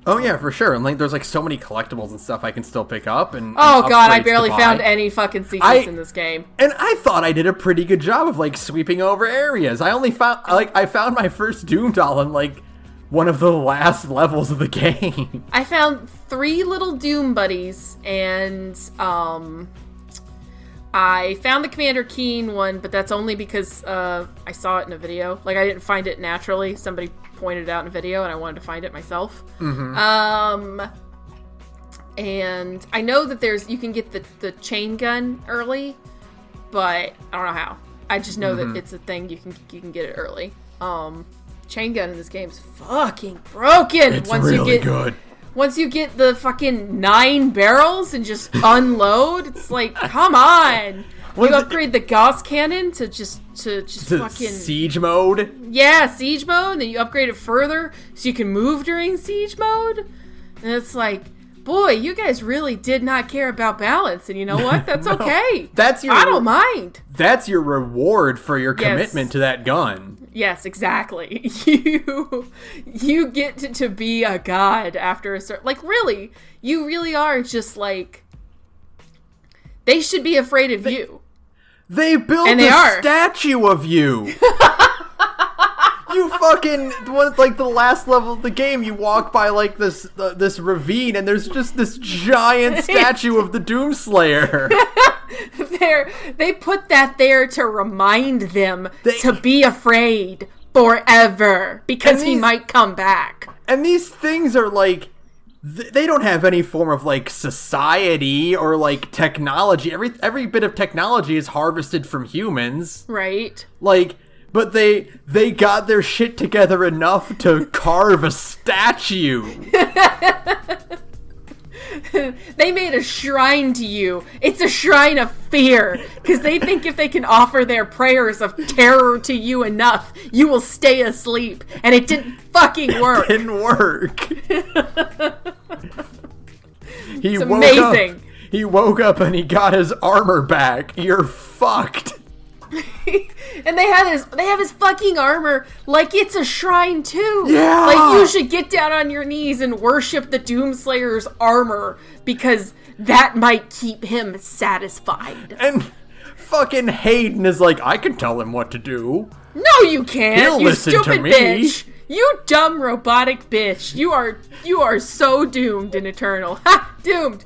Oh, yeah, for sure. And, like, there's, like, so many collectibles and stuff I can still pick up. And oh, God, I barely found any fucking secrets in this game. And I thought I did a pretty good job of, like, sweeping over areas. I only found, like, I found my first Doom doll in, like, one of the last levels of the game. I found 3 little Doom buddies, and, I found the Commander Keen one, but that's only because, I saw it in a video. Like, I didn't find it naturally. Somebody pointed it out in a video, and I wanted to find it myself. And I know that you can get the chain gun early, but I don't know how. I just know that it's a thing, you can get it early. Chain gun in this game is fucking broken. It's really good. Once you get the fucking 9 barrels and just unload, it's like, come on. You upgrade the Gauss cannon to just fucking... Siege mode? Yeah, siege mode. And then you upgrade it further so you can move during siege mode. And it's like, boy, you guys really did not care about balance. And you know what? That's No, okay. I don't mind. That's your reward for your commitment to that gun. Yes, exactly. You get to be a god after a certain... Like, really, you really are just like... They should be afraid of you. They built statue of you. You fucking... Like, the last level of the game, you walk by, like, this ravine, and there's just this giant statue of the Doomslayer. They put that there to remind them to be afraid forever, because he might come back. And these things are, like... They don't have any form of, like, society or, like, technology. Every bit of technology is harvested from humans. Right. Like, but they got their shit together enough to carve a statue. They made a shrine to you. It's a shrine of fear, because they think if they can offer their prayers of terror to you enough, you will stay asleep. And it didn't fucking work. It didn't work. It's amazing. He woke up and he got his armor back. You're fucked. And they have his fucking armor like it's a shrine too. Yeah. Like, you should get down on your knees and worship the Doomslayer's armor, because that might keep him satisfied. And fucking Hayden is like, I can tell him what to do. No, you can't. He'll you listen stupid to me. bitch. You dumb robotic bitch. You are so doomed in Eternal. Ha! Doomed.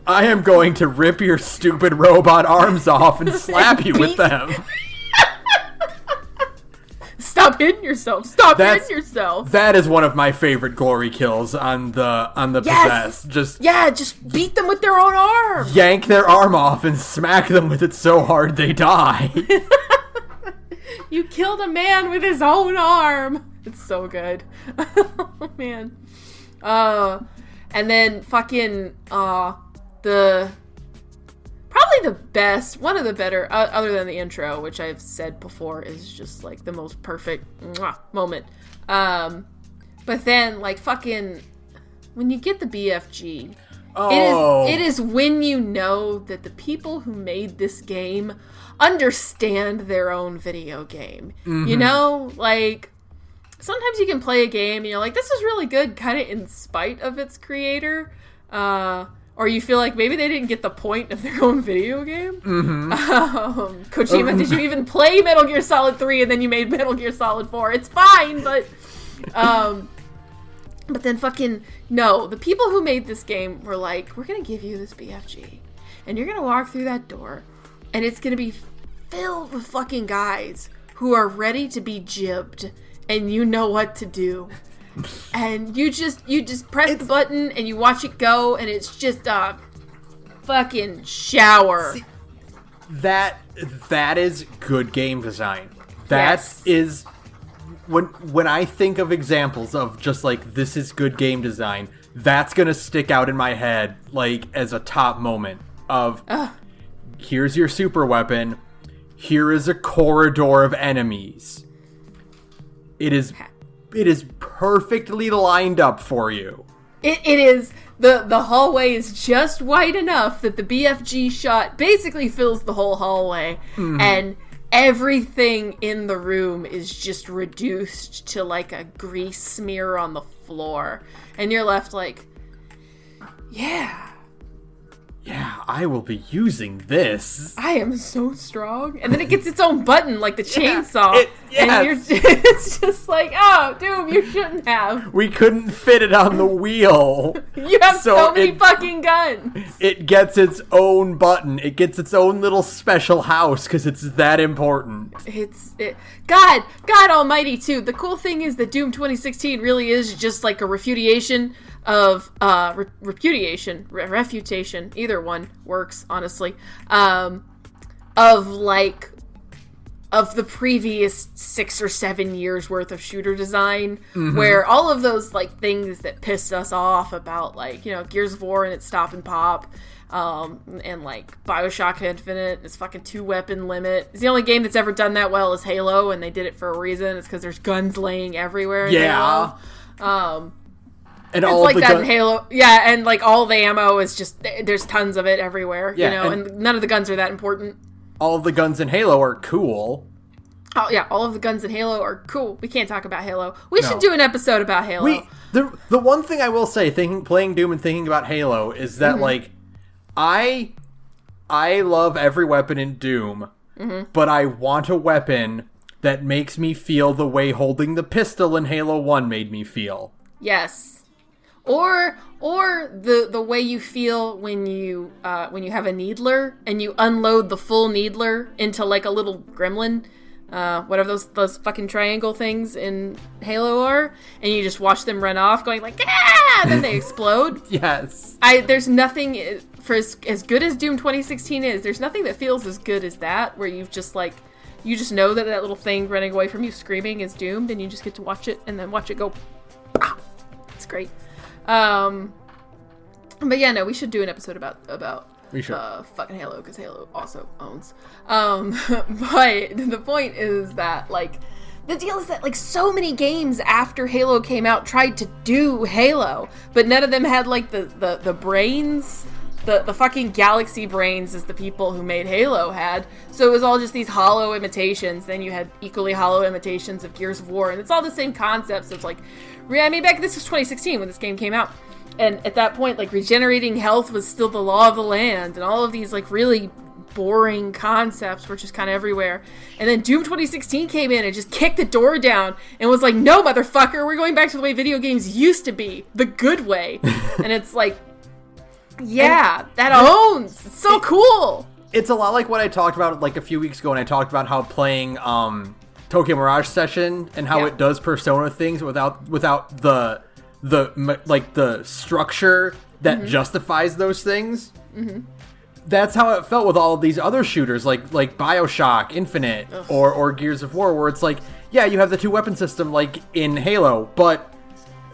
I am going to rip your stupid robot arms off and slap you with them. Stop hitting yourself. Stop hitting yourself. That is one of my favorite glory kills on the Possessed. Just beat them with their own arm. Yank their arm off and smack them with it so hard they die. You killed a man with his own arm. It's so good. Oh, man. And then fucking, probably the best, one of the better, other than the intro, which I've said before is just, like, the most perfect moment. But then, like, fucking, when you get the BFG, it is when you know that the people who made this game understand their own video game. Mm-hmm. You know, like, sometimes you can play a game and you're like, this is really good, kind of in spite of its creator. Or you feel like maybe they didn't get the point of their own video game. Mm-hmm. Kojima, did you even play Metal Gear Solid 3 and then you made Metal Gear Solid 4? It's fine, but then fucking, no. The people who made this game were like, we're going to give you this BFG, and you're going to walk through that door, and it's going to be filled with fucking guys who are ready to be jibbed, and you know what to do. and you just press the button and you watch it go, and it's just a fucking shower. See, that is good game design. That is when I think of examples of just like this is good game design, that's gonna stick out in my head like as a top moment of here's your super weapon, here is a corridor of enemies. It is perfectly lined up for you. It is. The hallway is just wide enough that the BFG shot basically fills the whole hallway, and everything in the room is just reduced to like a grease smear on the floor, and you're left like, yeah, I will be using this. I am so strong. And then it gets its own button, like the chainsaw. Yes. And it's just like, oh, Doom, you shouldn't have. We couldn't fit it on the wheel. You have so many fucking guns. It gets its own button. It gets its own little special house because it's that important. God almighty, too. The cool thing is that Doom 2016 really is just like a refutation of refutation, either one works, honestly, of the previous 6 or 7 years worth of shooter design, where all of those like things that pissed us off about like, you know, Gears of War and its stop and pop, and like BioShock Infinite, its fucking 2-weapon limit. It's the only game that's ever done that well is Halo, and they did it for a reason. It's because there's guns laying everywhere in Halo. And it's all like the that in Halo. Yeah, and like all the ammo is just, there's tons of it everywhere, you know, and none of the guns are that important. All of the guns in Halo are cool. Oh, yeah, all of the guns in Halo are cool. We can't talk about Halo. We should do an episode about Halo. The one thing I will say, playing Doom and thinking about Halo, is that, like, I love every weapon in Doom, but I want a weapon that makes me feel the way holding the pistol in Halo 1 made me feel. Yes. Or the way you feel when you have a needler and you unload the full needler into like a little gremlin, whatever those fucking triangle things in Halo are, and you just watch them run off going like, ah, and then they explode. Yes. There's nothing for as good as Doom 2016 is. There's nothing that feels as good as that, where you've just like, you just know that little thing running away from you screaming is doomed, and you just get to watch it and then watch it go. It's great. But yeah, no, we should do an episode about fucking Halo, because Halo also owns. But the point is that, like, the deal is that, like, so many games after Halo came out tried to do Halo, but none of them had, like, the brains, the fucking galaxy brains as the people who made Halo had. So it was all just these hollow imitations. Then you had equally hollow imitations of Gears of War, and it's all the same concepts. So it's like, I mean, this was 2016 when this game came out. And at that point, like, regenerating health was still the law of the land, and all of these, like, really boring concepts were just kind of everywhere. And then Doom 2016 came in and just kicked the door down and was like, no, motherfucker, we're going back to the way video games used to be, the good way. And it's like, yeah, that owns. It's so cool. It's a lot like what I talked about, like, a few weeks ago when I talked about how playing, Tokyo Mirage Session and how it does Persona things without the structure that justifies those things. That's how it felt with all of these other shooters, like BioShock Infinite or Gears of War, where it's like, yeah, you have the 2-weapon system like in Halo, but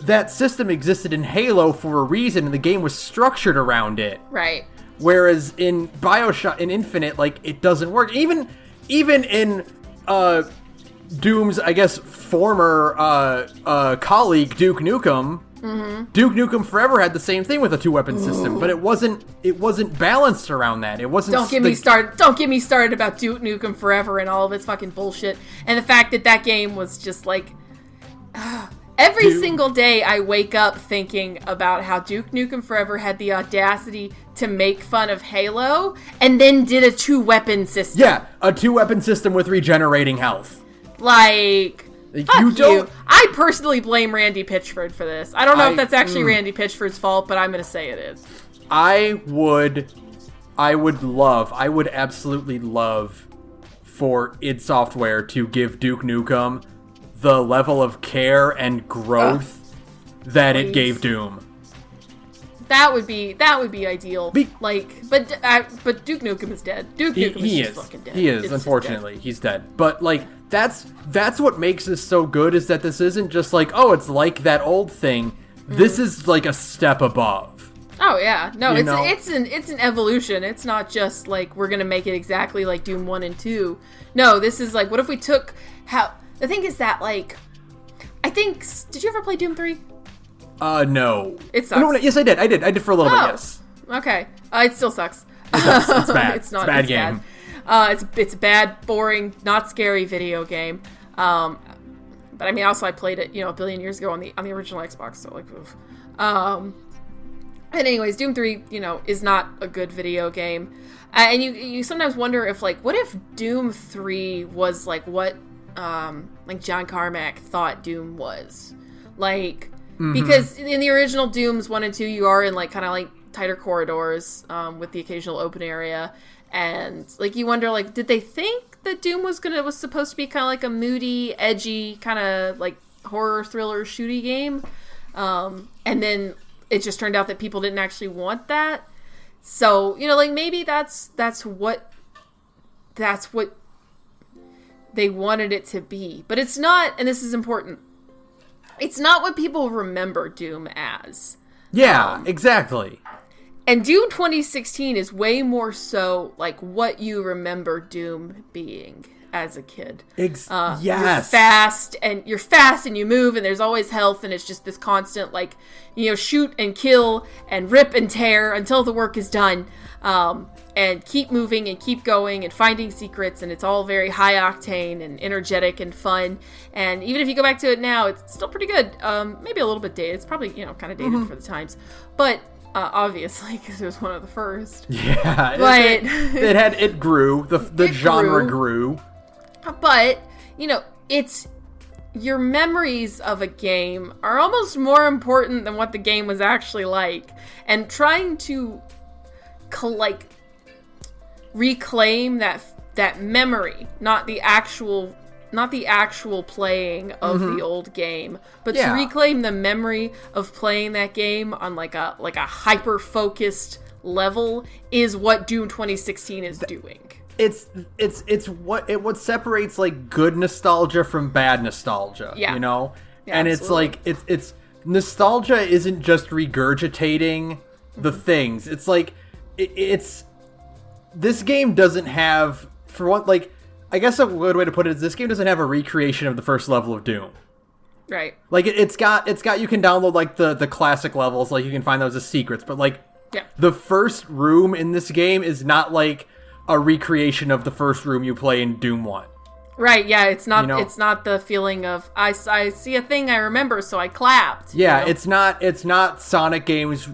that system existed in Halo for a reason, and the game was structured around it. Right. Whereas in BioShock, in Infinite, like, it doesn't work. Even in Doom's, I guess, former colleague, Duke Nukem. Duke Nukem Forever had the same thing with a 2-weapon system, but it wasn't balanced around that. It wasn't. Don't get me started about Duke Nukem Forever and all of its fucking bullshit, and the fact that game was just like. Every single day I wake up thinking about how Duke Nukem Forever had the audacity to make fun of Halo and then did a 2-weapon system. Yeah, a 2-weapon system with regenerating health. Like, you. I personally blame Randy Pitchford for this. I don't know if that's actually Randy Pitchford's fault, but I'm going to say it is. I would absolutely love for id Software to give Duke Nukem the level of care and growth that it gave Doom. That would be ideal. But Duke Nukem is dead. Duke Nukem is just fucking dead. He is, unfortunately. He's dead. But, like, that's what makes this so good, is that this isn't just like, oh, it's like that old thing. This is, like, a step above. Oh, yeah. No, it's an evolution. It's not just, like, we're gonna make it exactly like Doom 1 and 2. No, this is, like, what if we took the thing is that, like, did you ever play Doom 3? No. It sucks. No, yes, I did. I did for a little bit, yes. Okay. It still sucks. It does. It's bad. It's not. It's a bad it's game. Bad. It's a bad, boring, not scary video game. But I mean, also I played it, a billion years ago on the original Xbox. So like, oof. And anyways, Doom 3, is not a good video game. And you sometimes wonder if, like, what if Doom 3 was like what like John Carmack thought Doom was, like. Because in the original Dooms 1 and 2, you are in, like, kind of, like, tighter corridors with the occasional open area. And, like, you wonder, like, did they think that Doom was supposed to be kind of like a moody, edgy, kind of, like, horror, thriller, shooty game? And then it just turned out that people didn't actually want that. So, like, maybe that's what they wanted it to be. But it's not, and this is important, it's not what people remember Doom as. Yeah, exactly. And Doom 2016 is way more so like what you remember Doom being as a kid. Yes. You're fast and you move and there's always health and it's just this constant, like, shoot and kill and rip and tear until the work is done. And keep moving and keep going and finding secrets, and it's all very high octane and energetic and fun. And even if you go back to it now, it's still pretty good. Maybe a little bit dated. It's probably, kind of dated for the times. But obviously, because it was one of the first. Yeah. But it grew. The genre grew. But, it's your memories of a game are almost more important than what the game was actually like. And trying to reclaim that memory, not the actual playing of the old game, but to reclaim the memory of playing that game on like a hyper focused level is what Doom 2016 is doing. It's what separates, like, good nostalgia from bad nostalgia. Yeah. Yeah, and absolutely. it's like it's nostalgia isn't just regurgitating the things. It's like it's this game doesn't have, for one, like, I guess a good way to put it is this game doesn't have a recreation of the first level of Doom. Right. Like, it's got you can download, like, the classic levels, like, you can find those as secrets, but, like, the first room in this game is not, like, a recreation of the first room you play in Doom 1. Right, yeah, it's not it's not the feeling of I see a thing I remember, so I clapped. Yeah, it's not Sonic games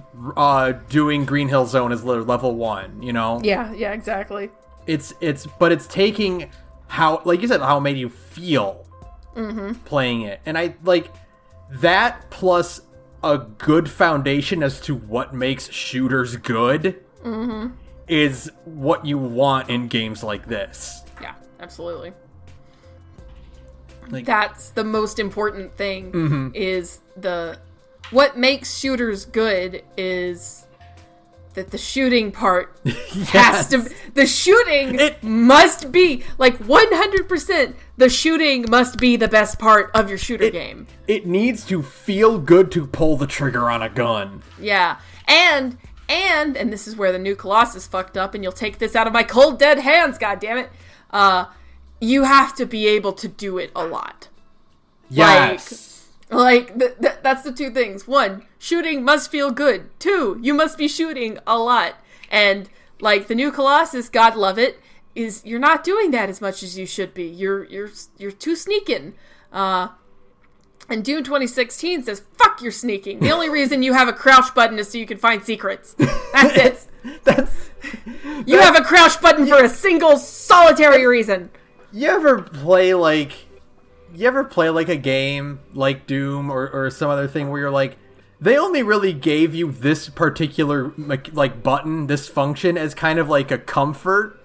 doing Green Hill Zone as level 1, Yeah, exactly. But it's taking how, like you said, how it made you feel playing it. And I like that, plus a good foundation as to what makes shooters good is what you want in games like this. Yeah, absolutely. Like, that's the most important thing is what makes shooters good is that the shooting part must be like 100%. The shooting must be the best part of your shooter game. It needs to feel good to pull the trigger on a gun. Yeah. And this is where the new Colossus fucked up, and you'll take this out of my cold dead hands, goddammit. You have to be able to do it a lot. Yes. That's the two things. 1, shooting must feel good. 2, you must be shooting a lot. And, like, the new Colossus, God love it, is you're not doing that as much as you should be. You're too sneaking. And Doom 2016 says, fuck your sneaking. The only reason you have a crouch button is so you can find secrets. That's it. You have a crouch button for a single solitary reason. You ever play like a game like Doom or some other thing where you're like, they only really gave you this particular like button, this function, as kind of like a comfort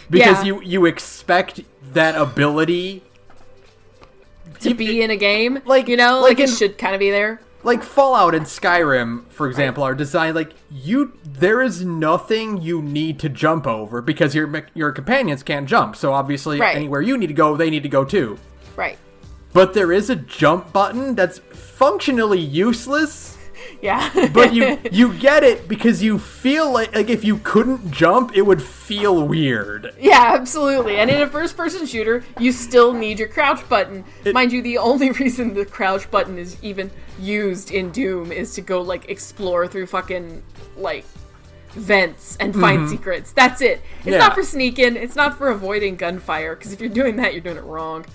because you expect that ability to be in a game, like it should kind of be there. like Fallout and Skyrim, for example, are designed like there is nothing you need to jump over because your companions can't jump. So obviously anywhere you need to go, they need to go too. Right. But there is a jump button that's functionally useless. Yeah. But you get it because you feel like if you couldn't jump, it would feel weird. Yeah, absolutely. And in a first-person shooter, you still need your crouch button. Mind you, the only reason the crouch button is even used in Doom is to go, like, explore through fucking, like, vents and find secrets. That's it. It's not for sneaking. It's not for avoiding gunfire, because if you're doing that, you're doing it wrong.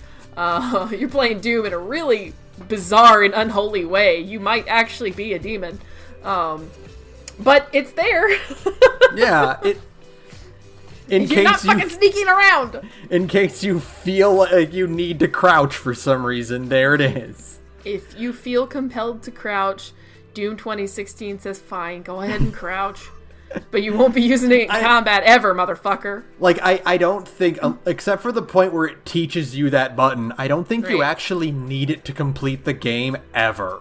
You're playing Doom in a really bizarre and unholy way. You might actually be a demon. But it's there. Yeah, You're not fucking sneaking around. In case you feel like you need to crouch for some reason, there it is. If you feel compelled to crouch, Doom 2016 says fine, go ahead and crouch. But you won't be using it in combat ever, motherfucker. Like, I don't think, except for the point where it teaches you that button, I don't think you actually need it to complete the game ever.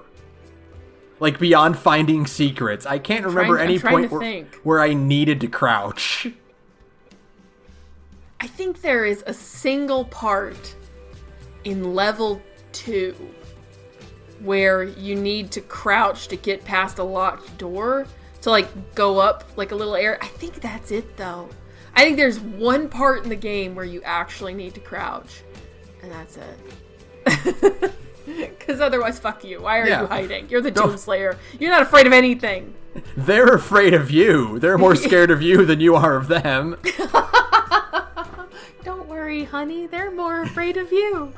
Like, beyond finding secrets. I can't remember any point where I needed to crouch. I think there is a single part in level 2 where you need to crouch to get past a locked door. To, like, go up, like, a little area. I think that's it, though. I think there's one part in the game where you actually need to crouch. And that's it. Because otherwise, fuck you. Why are you hiding? You're the Doomslayer. You're not afraid of anything. They're afraid of you. They're more scared of you than you are of them. Don't worry, honey. They're more afraid of you.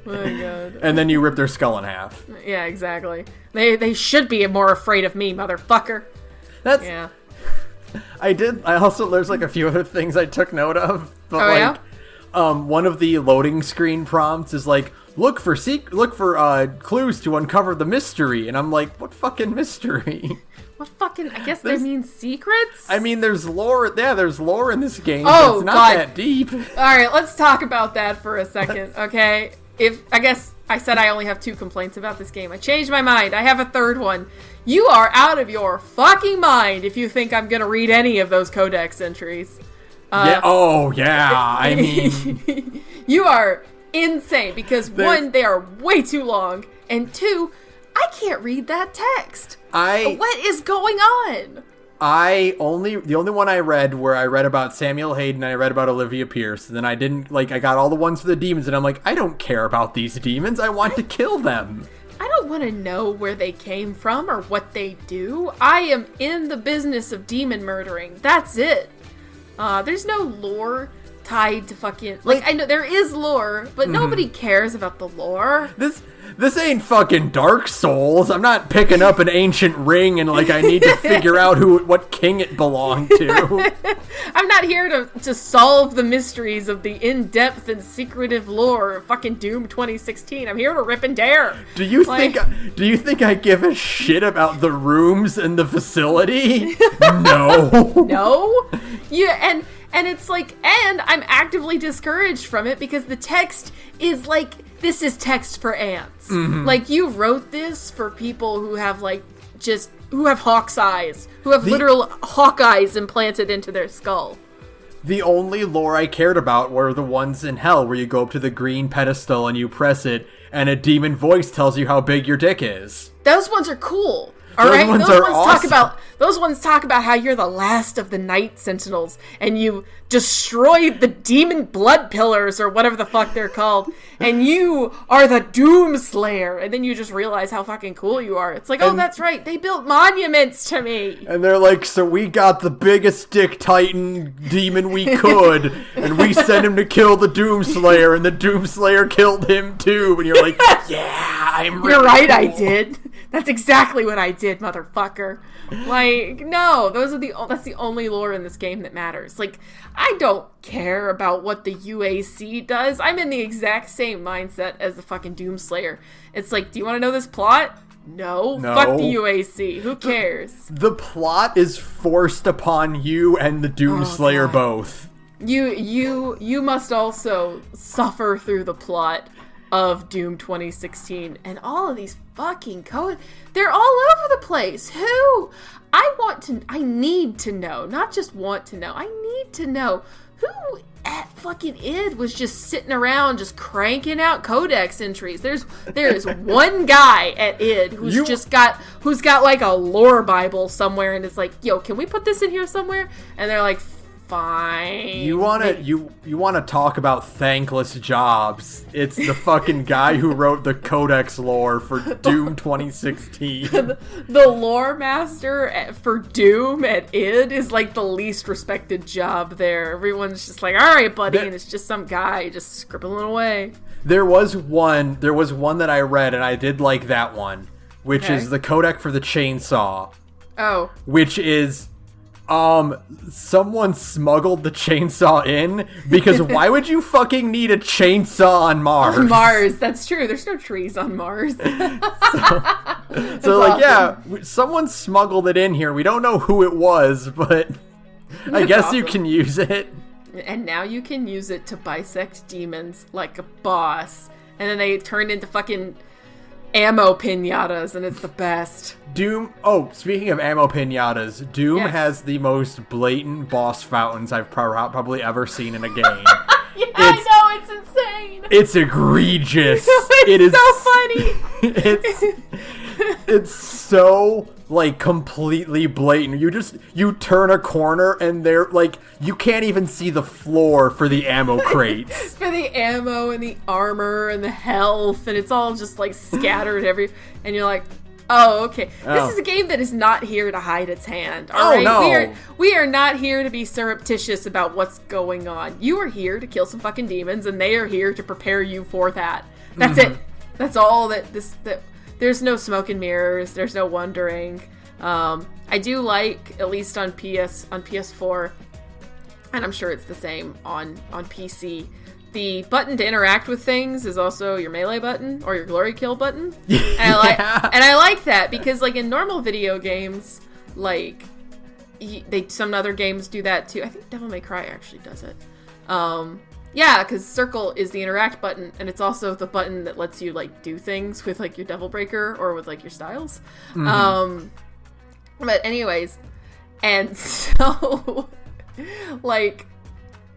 Oh my god. And then you rip their skull in half. Yeah, exactly. They should be more afraid of me, motherfucker. Yeah. There's like a few other things I took note of. But one of the loading screen prompts is like, look for clues to uncover the mystery. And I'm like, what fucking mystery? What fucking, I guess that means secrets? I mean, there's lore. Yeah, there's lore in this game. Oh, it's not that deep. Alright, let's talk about that for a second, okay? I guess I said I only have 2 complaints about this game. I changed my mind. I have a third one. You are out of your fucking mind if you think I'm gonna read any of those codex entries. I mean... You are insane, because 1, they are way too long, and 2, I can't read that text. What is going on? The only one I read where I read about Samuel Hayden and I read about Olivia Pierce, and then I got all the ones for the demons, and I'm like, I don't care about these demons, I want to kill them. I don't want to know where they came from or what they do. I am in the business of demon murdering. That's it. There's no lore tied to fucking... I know there is lore, but nobody cares about the lore. This ain't fucking Dark Souls. I'm not picking up an ancient ring and I need to figure out what king it belonged to. I'm not here to solve the mysteries of the in-depth and secretive lore of fucking Doom 2016. I'm here to rip and dare. Do you think I give a shit about the rooms and the facility? No. No? Yeah, and it's and I'm actively discouraged from it because the text is this is text for ants. Mm-hmm. You wrote this for people who have who have hawk's eyes, who have literal hawk eyes implanted into their skull. The only lore I cared about were the ones in Hell where you go up to the green pedestal and you press it and a demon voice tells you how big your dick is. Those ones are cool. Those ones talk about how you're the last of the Night Sentinels and you destroyed the demon blood pillars or whatever the fuck they're called, and you are the Doomslayer, and then you just realize how fucking cool you are. It's oh, that's right, they built monuments to me. And they're so we got the biggest dick titan demon we could, and we sent him to kill the Doomslayer, and the Doomslayer killed him too, and you're yeah, I'm really You're right, cool. I did. That's exactly what I did, motherfucker. No, that's the only lore in this game that matters. I don't care about what the UAC does. I'm in the exact same mindset as the fucking Doomslayer. It's do you want to know this plot? No. Fuck the UAC. Who cares? The plot is forced upon you and the Doomslayer both. You must also suffer through the plot. of Doom 2016, and all of these fucking code, they're all over the place. Who? I need to know, not just want to know, I need to know who at fucking id was just sitting around just cranking out codex entries. There is one guy at id who's got like a lore bible somewhere and is like, yo, can we put this in here somewhere? And they're like, fine. You wanna talk about thankless jobs? It's the fucking guy who wrote the codex lore for Doom 2016. The lore master for Doom at id is like the least respected job there. Everyone's just like, all right, buddy, and it's just some guy just scribbling away. There was one that I read, and I did like that one, which is the codec for the chainsaw. Oh. Which is, someone smuggled the chainsaw in, because why would you fucking need a chainsaw on Mars? On Mars, that's true. There's no trees on Mars. So like, awesome. Yeah, someone smuggled it in here. We don't know who it was, but I guess awesome. You can use it. And now you can use it to bisect demons like a boss. And then they turned into fucking ammo pinatas, and it's the best. Doom, speaking of ammo pinatas, Doom has the most blatant boss fountains I've probably ever seen in a game. I know, it's insane. It's egregious. It's so funny. It's so, like, completely blatant. You turn a corner and they're, like, you can't even see the floor for the ammo crates. For the ammo and the armor and the health, and it's all just, like, scattered and you're like, oh, okay. This is a game that is not here to hide its hand, all right? No. We are not here to be surreptitious about what's going on. You are here to kill some fucking demons, and they are here to prepare you for that. That's it. That's all that there's no smoke and mirrors. There's no wondering. I do like, at least on PS4, and I'm sure it's the same on PC, the button to interact with things is also your melee button or your glory kill button. And I like that because, like, in normal video games, like, some other games do that too. I think Devil May Cry actually does it. Yeah, because circle is the interact button, and it's also the button that lets you, like, do things with, like, your Devil Breaker or with, like, your styles. But anyways, and so, like,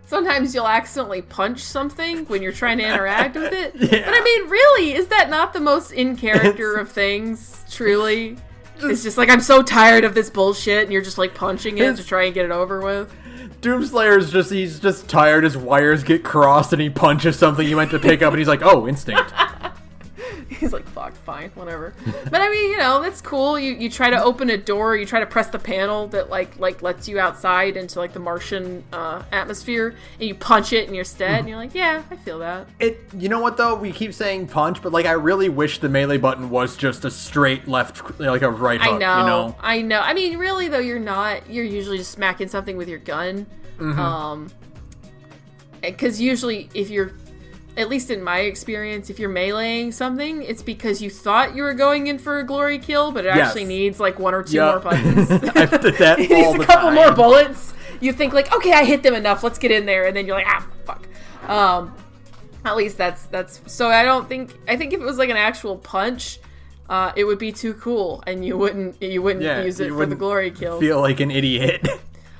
sometimes you'll accidentally punch something when you're trying to interact with it. Yeah. But I mean, really, is that not the most in character of things, truly? It's just like, I'm so tired of this bullshit, and you're just, like, punching it to try and get it over with. Doomslayer's he's just tired, his wires get crossed, and he punches something he went to pick up, and he's like, oh, instinct. He's like, fuck, fine, whatever. But I mean, you know, that's cool. You try to open a door, you try to press the panel that like lets you outside into like the Martian atmosphere, and you punch it and you're dead, and you're like, yeah, I feel that. You know what though? We keep saying punch, but like I really wish the melee button was just a straight left, like a right hook. I know. I mean, really though, you're usually just smacking something with your gun. Because usually if you're, at least in my experience, if you're meleeing something, it's because you thought you were going in for a glory kill, but it actually needs like one or two more buttons. I've did that all the time. Needs a couple more bullets. You think like, okay, I hit them enough, let's get in there, and then you're like, fuck. At least that's so I think if it was like an actual punch, it would be too cool, and you wouldn't use it for the glory kills. Feel like an idiot.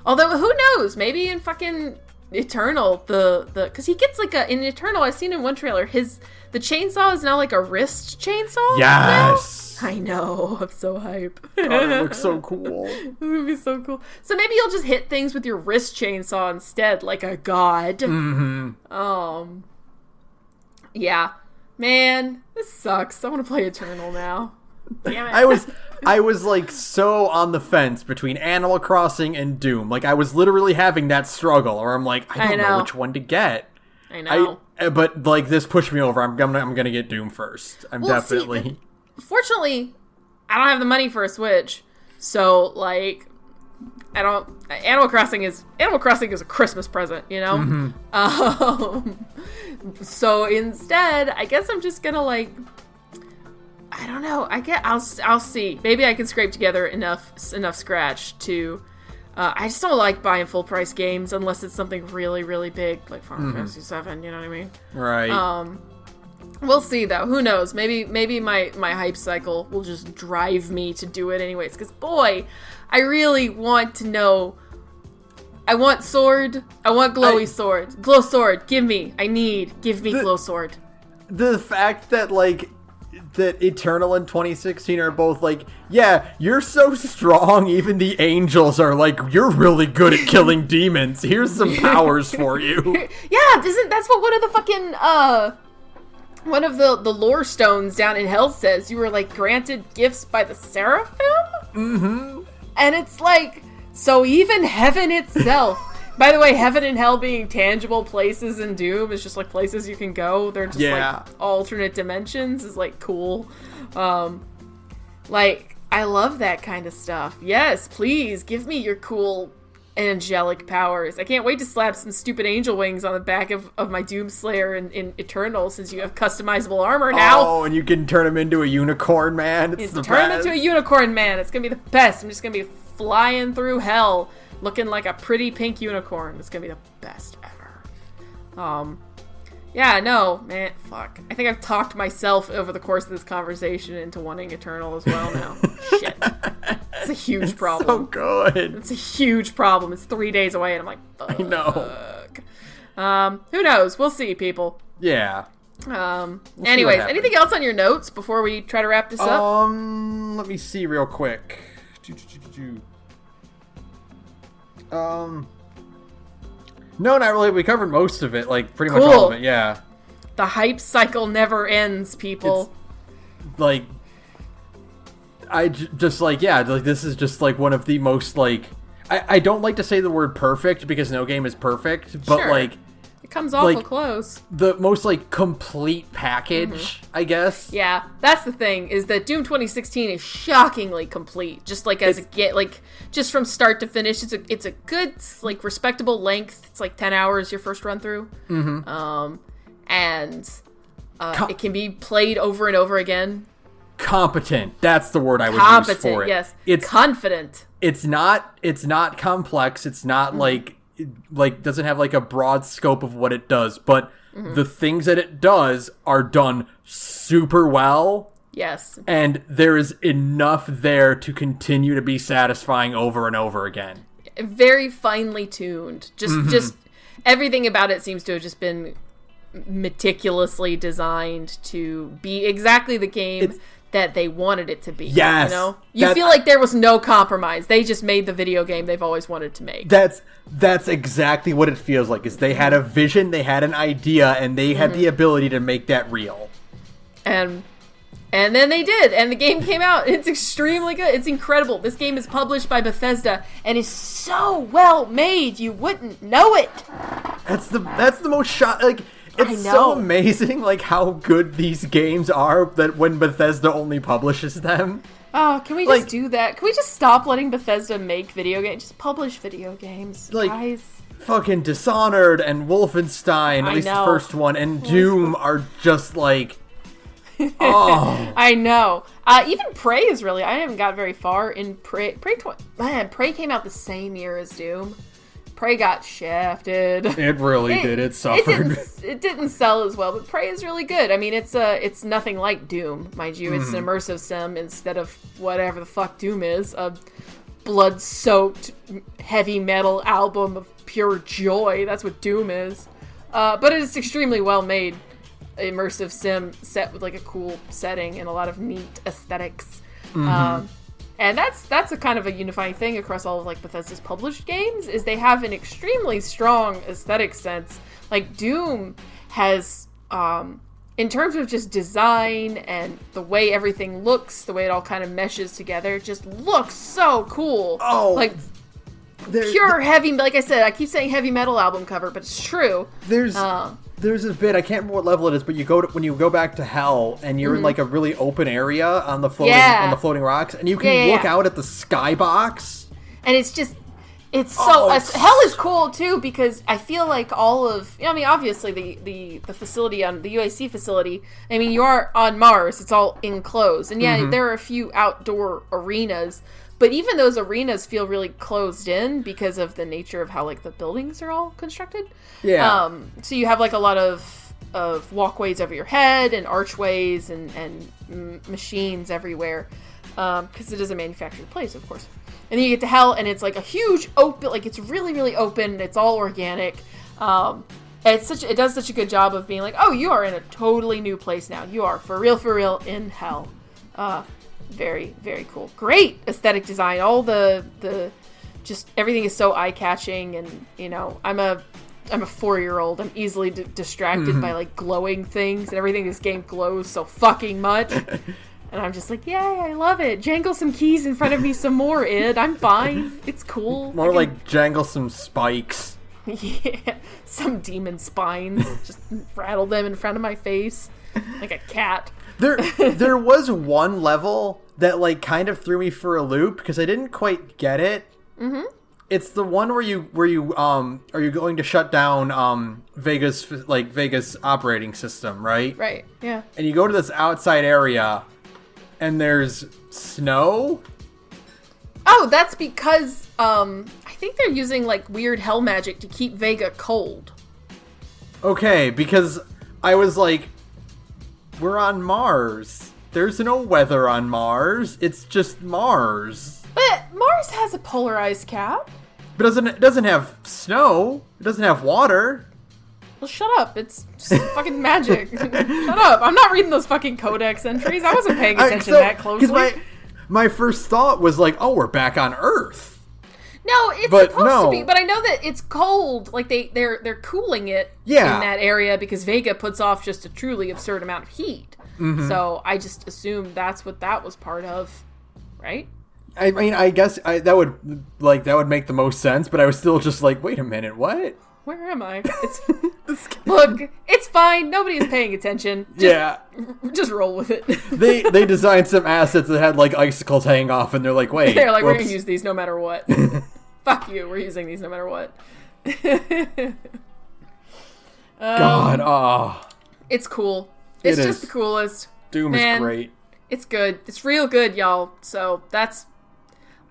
Although who knows? Maybe in fucking Eternal, because he gets like in Eternal, I've seen in one trailer, the chainsaw is now like a wrist chainsaw. Yes, now? I know. I'm so hype. God, it looks so cool. It would be so cool. So maybe you'll just hit things with your wrist chainsaw instead, like a god. Yeah, man, this sucks. I want to play Eternal now. Damn it. I was like so on the fence between Animal Crossing and Doom. Like I was literally having that struggle, or I'm like, I don't know which one to get. I know. But like this pushed me over. I'm gonna get Doom first. Definitely. Fortunately, I don't have the money for a Switch, so like, Animal Crossing is a Christmas present, you know. So instead, I guess I'm just gonna like, I don't know. I'll see. Maybe I can scrape together enough scratch to. I just don't like buying full price games unless it's something really, really big, like Final Fantasy VII. You know what I mean? Right. We'll see, though. Who knows? Maybe my hype cycle will just drive me to do it anyways. Because, boy, I really want to know. I want sword. I want glowy sword. Glow sword. Give me. Give me glow sword. The fact that, like, that Eternal and 2016 are both like, yeah, you're so strong, even the angels are like, you're really good at killing demons. Here's some powers for you. Yeah, that's what one of the fucking, one of the lore stones down in Hell says. You were, like, granted gifts by the Seraphim? Mm-hmm. And it's like, so even heaven itself... By the way, heaven and hell being tangible places in Doom is just, like, places you can go. They're just, like, alternate dimensions is, like, cool. Like, I love that kind of stuff. Yes, please, give me your cool angelic powers. I can't wait to slap some stupid angel wings on the back of my Doomslayer in Eternal, since you have customizable armor now. Oh, and you can turn him into a unicorn man. Turn him into a unicorn man. It's gonna be the best. I'm just gonna be flying through hell looking like a pretty pink unicorn. It's gonna be the best ever. Yeah, no, man, fuck. I think I've talked myself over the course of this conversation into wanting Eternal as well now. Shit. It's a huge problem. So good. It's a huge problem. It's 3 days away, and I'm like, fuck. I know. Who knows? We'll see, people. Yeah. Anyways, anything else on your notes before we try to wrap this up? Let me see real quick. No, not really. We covered most of it, like pretty much all of it. Yeah. The hype cycle never ends, people. It's, like, just like, yeah, like this is just like one of the most, like, I don't like to say the word perfect because no game is perfect, but sure. Like it comes awful close. The most, like, complete package, I guess. Yeah, that's the thing, is that Doom 2016 is shockingly complete. Just like just from start to finish, it's a good, like, respectable length. It's like 10 hours your first run through. Mm-hmm. And it can be played over and over again. Competent. That's the word I would use for it. Yes. It's confident. It's not complex. It's not like doesn't have like a broad scope of what it does, but the things that it does are done super well. Yes. And there is enough there to continue to be satisfying over and over again. Very finely tuned. Just everything about it seems to have just been meticulously designed to be exactly the game that they wanted it to be. Yes. You know? You feel like there was no compromise. They just made the video game they've always wanted to make. That's exactly what it feels like, is they had a vision, they had an idea, and they had the ability to make that real. And then they did, and the game came out. It's extremely good. It's incredible. This game is published by Bethesda and is so well made, you wouldn't know it. That's the most like, it's so amazing, like, how good these games are that when Bethesda only publishes them. Oh, can we just do that? Can we just stop letting Bethesda make video games? Just publish video games, like, guys. Fucking Dishonored and Wolfenstein, at least the first one, and Doom are just like, oh. I know. Even Prey is really, I haven't got very far in Prey. Prey came out the same year as Doom. Prey got shafted. It really did. It suffered. It didn't sell as well, but Prey is really good. I mean, it's nothing like Doom, mind you. It's an immersive sim instead of whatever the fuck Doom is. A blood-soaked heavy metal album of pure joy. That's what Doom is. But it is extremely well-made immersive sim set with, like, a cool setting and a lot of neat aesthetics. And that's a kind of a unifying thing across all of, like, Bethesda's published games, is they have an extremely strong aesthetic sense. Like, Doom has, in terms of just design and the way everything looks, the way it all kind of meshes together, it just looks so cool. Oh, like, pure heavy, like I said, I keep saying heavy metal album cover, but it's true. There's a bit, I can't remember what level it is, but when you go back to Hell and you're in, like, a really open area on the floating rocks, and you can look out at the skybox. And it's just, Hell is cool too, because I feel like all of, I mean, obviously the facility on the UAC facility, I mean, you are on Mars, it's all enclosed, and there are a few outdoor arenas, but even those arenas feel really closed in because of the nature of how, like, the buildings are all constructed. Yeah. So you have, like, a lot of of walkways over your head and archways and machines everywhere, because it is a manufactured place, of course. And then you get to hell, and it's like a huge open, like it's really, really open. It's all organic. It does such a good job of being like, oh, you are in a totally new place now. You are for real in hell. Very, very cool. Great aesthetic design. All the just everything is so eye-catching, and you know, I'm a 4-year-old. I'm easily distracted by like glowing things, and everything in this game glows so fucking much. And I'm just like, yay, I love it. Jangle some keys in front of me some more, Id. I'm fine. It's cool. More like jangle some spikes. Yeah, some demon spines. Just rattle them in front of my face like a cat. There was one level that like kind of threw me for a loop because I didn't quite get it. Mm-hmm. It's the one where you are you going to shut down Vega's operating system, right? Right. Yeah. And you go to this outside area, and there's snow. Oh, that's because I think they're using like weird hell magic to keep Vega cold. Okay, because I was like, we're on Mars. There's no weather on Mars. It's just Mars. But Mars has a polarized cap. But it doesn't have snow. It doesn't have water. Well, shut up. It's just fucking magic. Shut up. I'm not reading those fucking codex entries. I wasn't paying attention that closely. Because my first thought was like, oh, we're back on Earth. No, it's supposed to be. But I know that it's cold. Like, they're cooling it in that area because Vega puts off just a truly absurd amount of heat. Mm-hmm. So I just assumed that's what that was part of. Right? I mean, I guess that would make the most sense, but I was still just like, wait a minute, what? Where am I? Look, it's fine. Nobody is paying attention. Just roll with it. They designed some assets that had like icicles hanging off, and they're like, wait. They're like, we're gonna use these no matter what. Fuck you. We're using these no matter what. God, it's cool. It's just the coolest. Doom is great. It's good. It's real good, y'all. So that's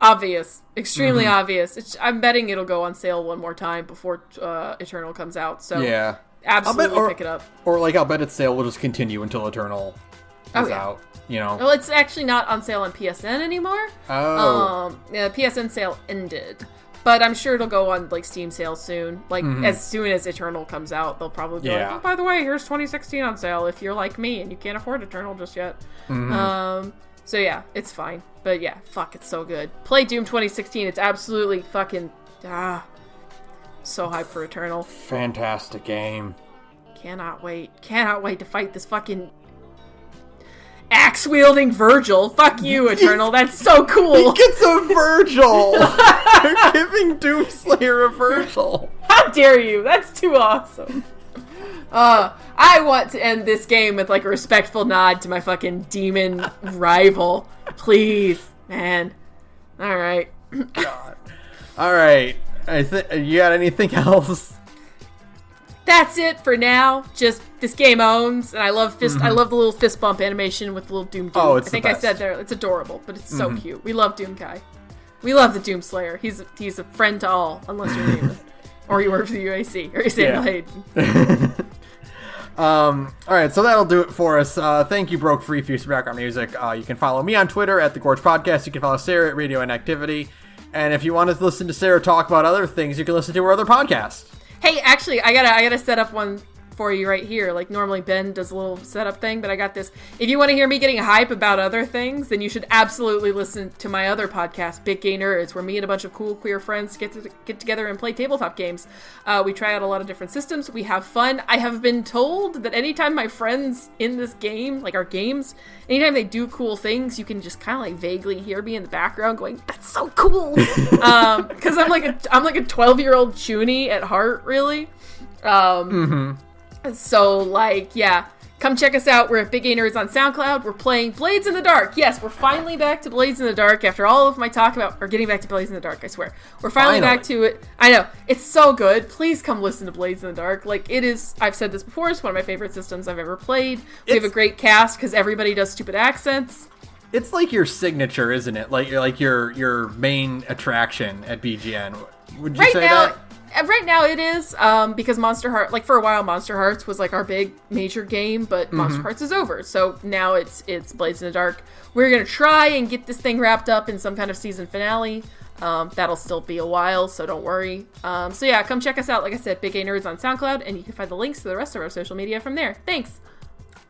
obvious. Extremely obvious. I'm betting it'll go on sale one more time before Eternal comes out. So yeah, absolutely pick it up. Or like, I'll bet its sale will just continue until Eternal is out. You know. Well, it's actually not on sale on PSN anymore. Oh. The PSN sale ended. But I'm sure it'll go on like Steam sale soon. Like as soon as Eternal comes out, they'll probably be like, oh, by the way, here's 2016 on sale if you're like me and you can't afford Eternal just yet. So yeah, it's fine. But yeah, fuck, it's so good. Play Doom 2016. It's absolutely fucking so hyped for Eternal. Fantastic game. Cannot wait. Cannot wait to fight this fucking axe-wielding Virgil. Fuck you, Eternal. That's so cool. He gets a Virgil. You're giving Doomslayer a Virgil. How dare you? That's too awesome. I want to end this game with like a respectful nod to my fucking demon rival. Please, man. All right. God. All right. You got anything else? That's it for now. Just this game owns, and I love I love the little fist bump animation with the little Doom. Oh, it's I think I said there. It's adorable, but it's so cute. We love Doomkai. We love the Doomslayer. He's a friend to all, unless you're human. Or you work for the UAC, or you Samuel Hayden. All right, so that'll do it for us. Thank you, Broke Free, for your background music. You can follow me on Twitter at thegorgepodcast. You can follow Sara at radioinactivity. And if you want to listen to Sara talk about other things, you can listen to her other podcast. Hey, actually, I gotta set up one for you right here. Like, normally Ben does a little setup thing, but I got this. If you want to hear me getting hype about other things, then you should absolutely listen to my other podcast, Big Gay Nerds, where me and a bunch of cool queer friends get together and play tabletop games. We try out a lot of different systems. We have fun. I have been told that anytime my friends in this game, like our games, anytime they do cool things, you can just kind of like vaguely hear me in the background going, "That's so cool," because I'm like a 12-year-old chuny at heart, really. So, like, yeah, come check us out. We're at Big Gay Nerds on SoundCloud. We're playing Blades in the Dark. Yes, we're finally back to Blades in the Dark after all of my talk about, or getting back to Blades in the Dark, I swear. We're finally back to it. I know. It's so good. Please come listen to Blades in the Dark. Like, it is, I've said this before, it's one of my favorite systems I've ever played. We have a great cast because everybody does stupid accents. It's like your signature, isn't it? Like your main attraction at BGN. Would you say that? right now it is, because Monster Heart, like for a while Monster Hearts was like our big major game, but Monster Hearts is over, so now it's Blades in the Dark. We're gonna try and get this thing wrapped up in some kind of season finale. That'll still be a while, so don't worry. So yeah, come check us out, like I said, Big A Nerds on SoundCloud, and you can find the links to the rest of our social media from there. Thanks!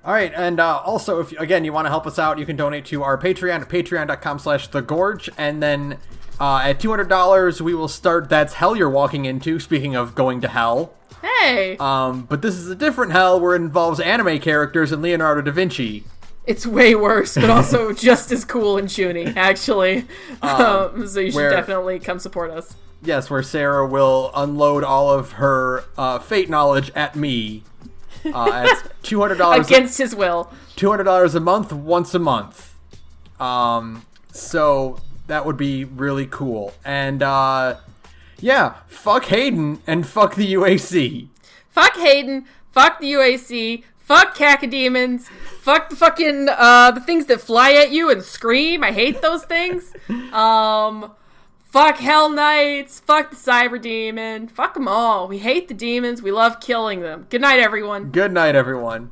Alright, and also, if, again, you want to help us out, you can donate to our Patreon at patreon.com/thegorge, and then at $200, we will start That's Hell You're Walking Into, speaking of going to hell. Hey! But this is a different hell where it involves anime characters and Leonardo da Vinci. It's way worse, but also just as cool and shoony, actually. So you should definitely come support us. Yes, where Sarah will unload all of her fate knowledge at me. It's $200 against his will. $200 a month, once a month. So that would be really cool. And yeah, fuck Hayden and fuck the UAC. Fuck Hayden, fuck the UAC, fuck cacodemons, fuck the fucking the things that fly at you and scream. I hate those things. Fuck Hell Knights, fuck the Cyber Demon, fuck them all. We hate the demons, we love killing them. Good night, everyone. Good night, everyone.